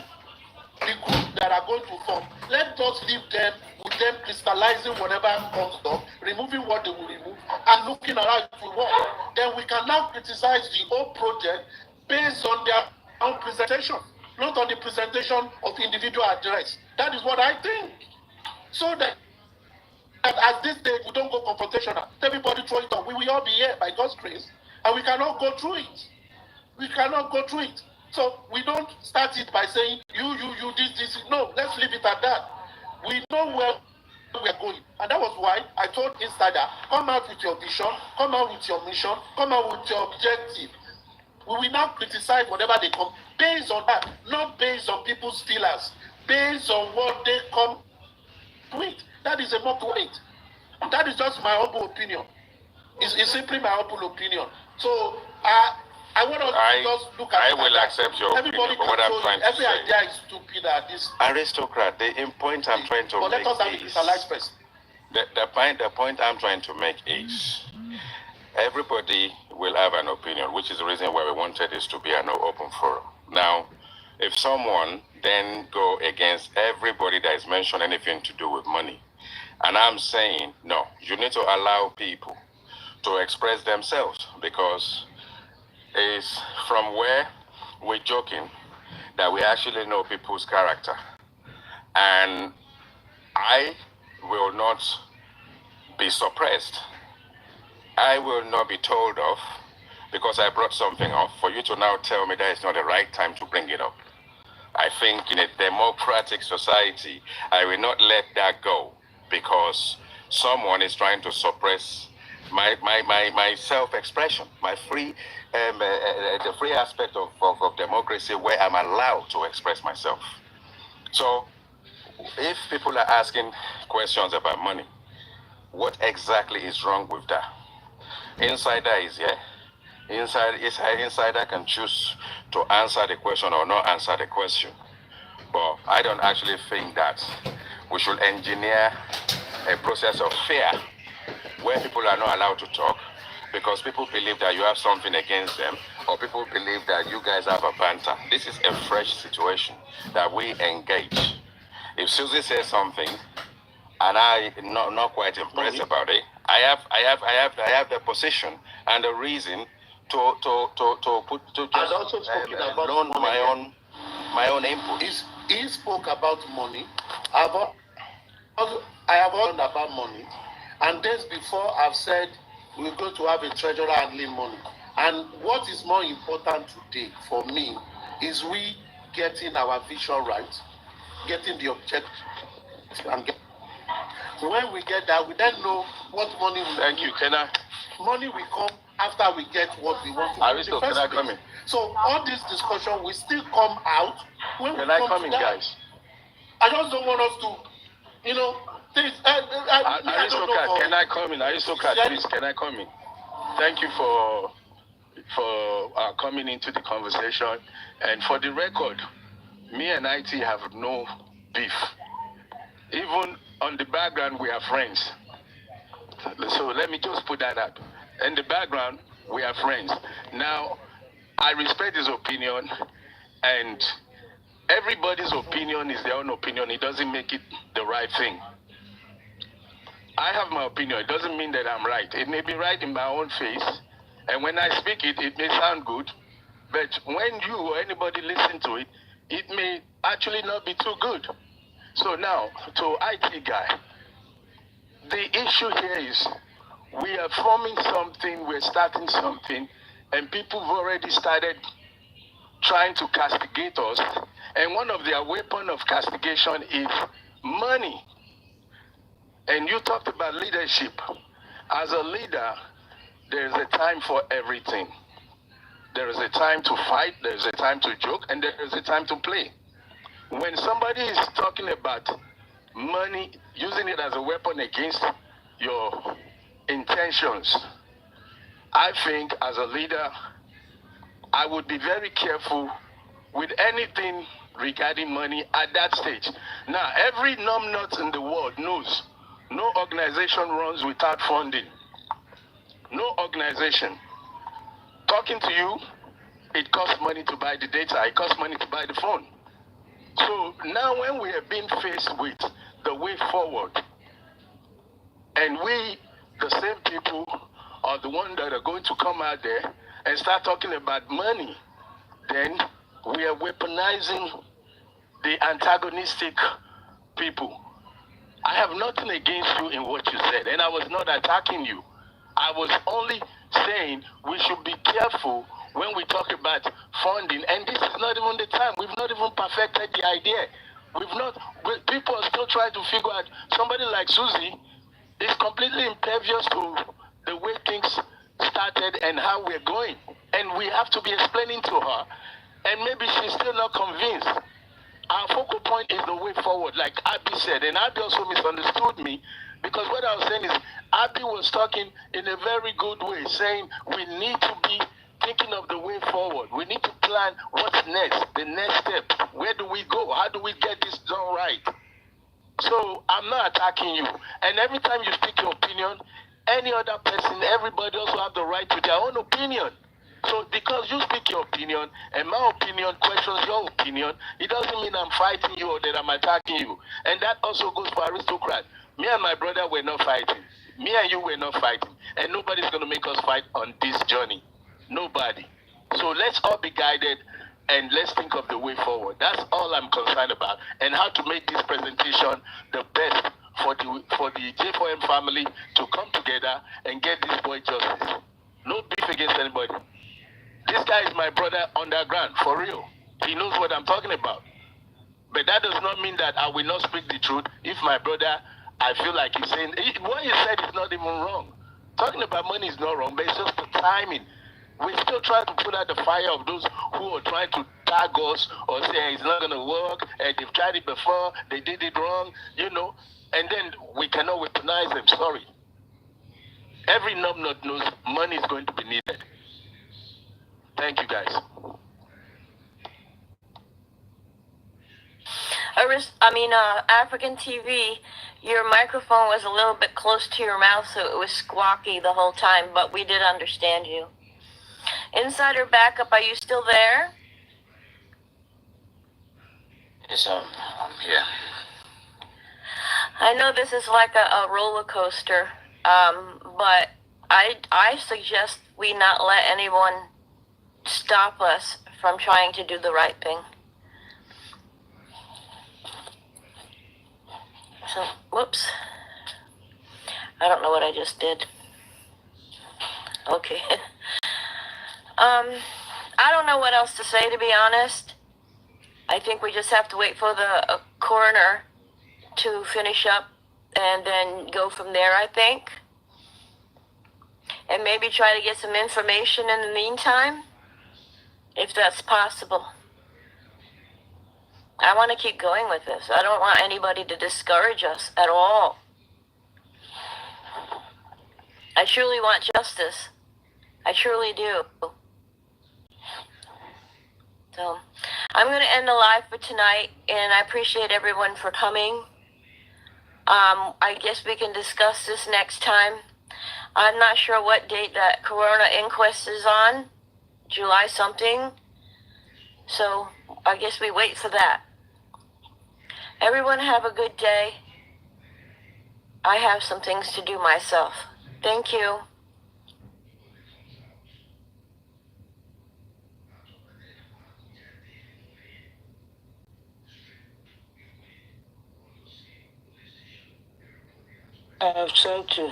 that are going to form. Let us leave them with them crystallizing whatever comes up, removing what they will remove, and looking at how it will work. Then we can now criticize the whole project based on their own presentation, not on the presentation of individual address. That is what I think. So that at this stage we don't go confrontational. Everybody throw it on. We will all be here by God's grace, and we cannot go through it. We cannot go through it. So we don't start it by saying you this. No, let's leave it at that. We know where we are going, and that was why I told Insider, come out with your vision, come out with your mission, come out with your objective. We will now criticize whatever they come based on that, not based on people's feelers, based on what they come with. That is a mock weight. That is just my humble opinion. It's simply my humble opinion. So I want us to just look at it. I will accept your opinion, but what I'm trying to every say. idea is stupid at this. Aristocrat, the point I'm trying to but make let us have a crystallized first. The point I'm trying to make is everybody will have an opinion, which is the reason why we wanted this to be an open forum. Now, if someone then go against everybody that is mentioned anything to do with money, and I'm saying, no, you need to allow people to express themselves, because it's from where we're joking that we actually know people's character. And I will not be suppressed. I will not be told off because I brought something up for you to now tell me that it's not the right time to bring it up. I think in a democratic society, I will not let that go because someone is trying to suppress my self-expression, my free, the free aspect of democracy where I'm allowed to express myself. So if people are asking questions about money, what exactly is wrong with that? Insider is here. Insider can choose to answer the question or not answer the question. But I don't actually think that we should engineer a process of fear where people are not allowed to talk because people believe that you have something against them, or people believe that you guys have a banter. This is a fresh situation that we engage. If Suzy says something and I'm not quite impressed about it, I have the position and the reason to just also spoken about loan money. my own input. He spoke about money. I have learned about money, and days before I've said we're going to have a treasurer handling money. And what is more important today for me is we getting our vision right, getting the objective, and when we get that, we then know what money will. Thank you. Money will come after we get what we want to. Aristo, can I come in? So all this discussion will still come out when can we I come in, that. guys? I just don't want us to, things. Aristo, can I come in? Aristo, please, can I come in? Thank you for coming into the conversation. And for the record, me and IT have no beef. Even on the background, we are friends. So let me just put that out. In the background, we are friends. Now, I respect his opinion, and everybody's opinion is their own opinion. It doesn't make it the right thing. I have my opinion. It doesn't mean that I'm right. It may be right in my own face, and when I speak it, it may sound good. But when you or anybody listen to it, it may actually not be too good. So now, to IT guy, the issue here is we are forming something, we're starting something, and people have already started trying to castigate us. And one of their weapons of castigation is money. And you talked about leadership. As a leader, there is a time for everything. There is a time to fight, there is a time to joke, and there is a time to play. When somebody is talking about money, using it as a weapon against your intentions, I think as a leader, I would be very careful with anything regarding money at that stage. Now, every numbnut in the world knows no organization runs without funding. No organization. Talking to you, it costs money to buy the data, it costs money to buy the phone. So now when we are being faced with the way forward, and we, the same people, are the ones that are going to come out there and start talking about money, then we are weaponizing the antagonistic people. I have nothing against you in what you said, and I was not attacking you. I was only saying we should be careful when we talk about funding, and this is not even the time. We've not even perfected the idea. People are still trying to figure out. Somebody like Suzy is completely impervious to the way things started and how we're going. And we have to be explaining to her, and maybe she's still not convinced. Our focal point is the way forward, like Abby said, and Abby also misunderstood me, because what I was saying is Abby was talking in a very good way, saying we need to be thinking of the way forward. We need to plan what's next, the next step. Where do we go? How do we get this done right? So I'm not attacking you. And every time you speak your opinion, any other person, everybody also have the right to their own opinion. So because you speak your opinion and my opinion questions your opinion, it doesn't mean I'm fighting you or that I'm attacking you. And that also goes for aristocrats. Me and my brother were not fighting. Me and you were not fighting. And nobody's going to make us fight on this journey. Nobody. So let's all be guided and let's think of the way forward. That's all I'm concerned about. And how to make this presentation the best for the J4M family to come together and get this boy justice. No beef against anybody. This guy is my brother underground, for real. He knows what I'm talking about. But that does not mean that I will not speak the truth if my brother, I feel like he's saying, what he said is not even wrong. Talking about money is not wrong, but it's just the timing. We're still trying to put out the fire of those who are trying to tag us or say it's not going to work, and they've tried it before, they did it wrong, and then we cannot weaponize them, sorry. Every numbnut knows money is going to be needed. Thank you, guys. African TV, your microphone was a little bit close to your mouth, so it was squawky the whole time, but we did understand you. Insider Backup, are you still there? Yes, I'm here. I know this is like a roller coaster, but I suggest we not let anyone stop us from trying to do the right thing. So, whoops. I don't know what I just did. Okay. I don't know what else to say, to be honest. I think we just have to wait for the coroner to finish up and then go from there, I think. And maybe try to get some information in the meantime, if that's possible. I want to keep going with this. I don't want anybody to discourage us at all. I truly want justice. I truly do. So I'm going to end the live for tonight, and I appreciate everyone for coming. I guess we can discuss this next time. I'm not sure what date that coroner inquest is on, July something. So I guess we wait for that. Everyone have a good day. I have some things to do myself. Thank you. I have tried to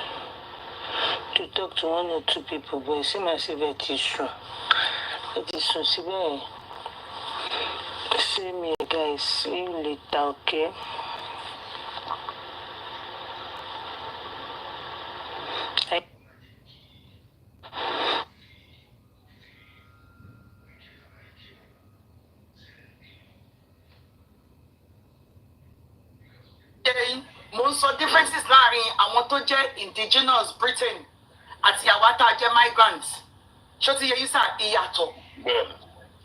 talk to 1 or 2 people, but it seems as if it is true. It is so severe. See me, guys. See you later, okay? Mo ń sọ differences láàrin àwọn tó jẹ́ indigenous Britain àti àwa tá a jẹ́ migrants. Ṣó ti yẹ yín sá ìyàtọ̀?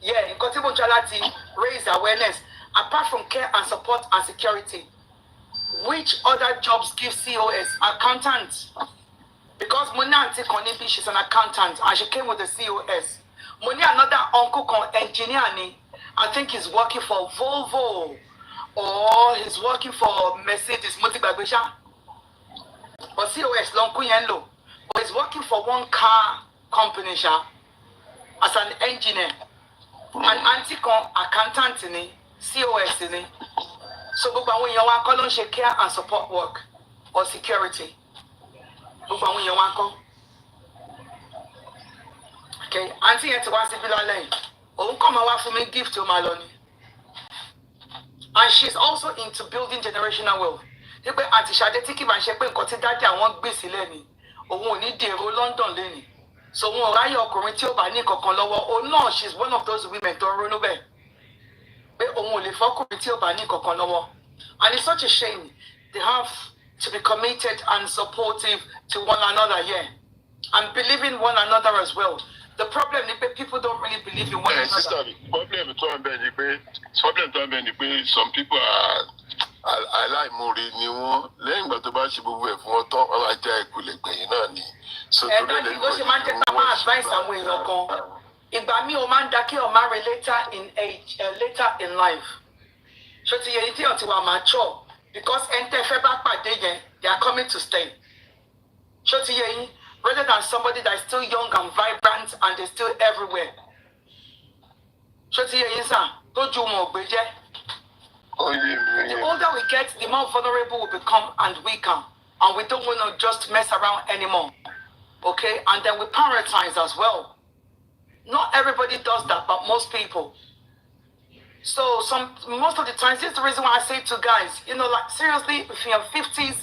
Yeah, nǹkan tí mo ń try láti raise awareness apart from care and support and security. Which other jobs give COS? Accountant. Because mo ní àǹtí kan níbí, she's an accountant and she came with the COS. Mo ní another uncle kan engineer ni. I think he's working for Volvo. Or he's working for Mercedes, Multibagbesha. But COS, Lonkuyenlo. But he's working for one car company, as an engineer. An anti-con accountant in COS in it. So, when you want to share care and support work or security. When you want okay, auntie yet was the villa lane. Oh, come away for me, gift to Maloney. And she's also into building generational wealth. Nígbà àti Ṣadé tí kì bá ṣe pé nǹkan tí dájú àwọn gbèsè lẹ́ni, òun ò ní dèrò London lẹ́ni. So wọn ò ráyè ọkùnrin tí ó bá ní kankan lọ́wọ́. Oh no, she's one of those women tó ronú bẹ́ẹ̀. Pé òun ò lè fọ́kùnrin tí ó bá ní kankan lọ́wọ́. And it's such a shame they have to be committed and supportive to one another here. And believing one another as well. The problem is that people don't really believe in one another. Sister, some people are aláìmoore ni wọ́n lẹ́yìn ìgbà tó bá ṣe gbogbo ẹ̀ fún wọn tán wọ́n máa jẹ́ ìpìlẹ̀ gbẹ̀yìn náà ni. Ẹ̀dá ni ló ṣe máa ń jẹ́ ká máa advice àwọn èèyàn kan. Ìgbà míì ó máa ń da kí ó marry later in age, later in life. Ṣé ti yẹ yìí tí ọ̀ ti wà mature because ẹni tẹ́ fẹ́ bá pàdé yẹn they are coming to stay. Ṣé ti yẹ yìí rather than somebody that is still young and vibrant and they're still everywhere. Ṣé ti yẹ yìí sà tójú wọn ò gbé jẹ́. The older we get, the more vulnerable we become and weaker. And we don't want to just mess around anymore. Okay? And then we prioritize as well. Not everybody does that, but most people. So most of the times, this is the reason why I say to guys, like seriously, if you're 50s,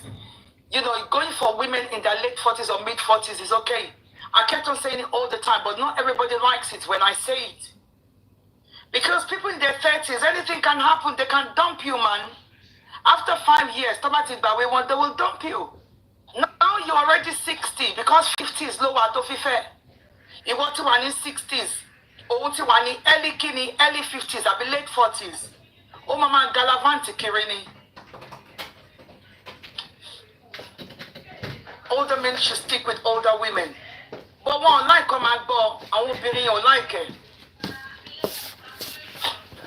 going for women in their late 40s or mid 40s is okay. I kept on saying it all the time, but not everybody likes it when I say it. Because people in their 30s, anything can happen. They can dump you, man. After 5 years, they will dump you. Now you're already 60 because 50 is lower to fife. You want to run in 60s. Or want to run in early 50s, I'll be late 40s. Oh, mama, galavanti kirini. Older men should stick with older women. But one like come and go, I won't be in your like it.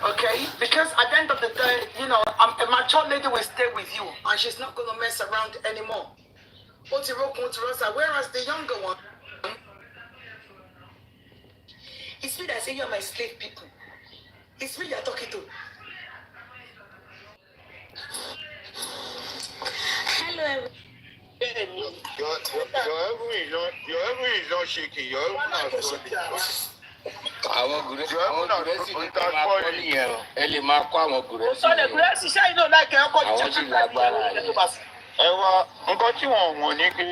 Okay? Because at the end of the day, a mature lady will stay with you and she's not going to mess around anymore. Whereas the younger one, it's me that say you're my slave people. It's me you're talking to. Hello, everyone. Your elbow is not shaking. Your elbow is not shaking. Àwọn gùrẹ́sì ní ká máa kọ́ nìyẹn o. Ẹ lè máa kọ́ àwọn gùrẹ́sì. Sọ́dẹ̀ gùrẹ́sì ṣáà iná láìkẹ́ ọkọ̀ àwọn sì lágbára yẹn. Ẹ wá nǹkan tí wọ́n wọ̀n ní kí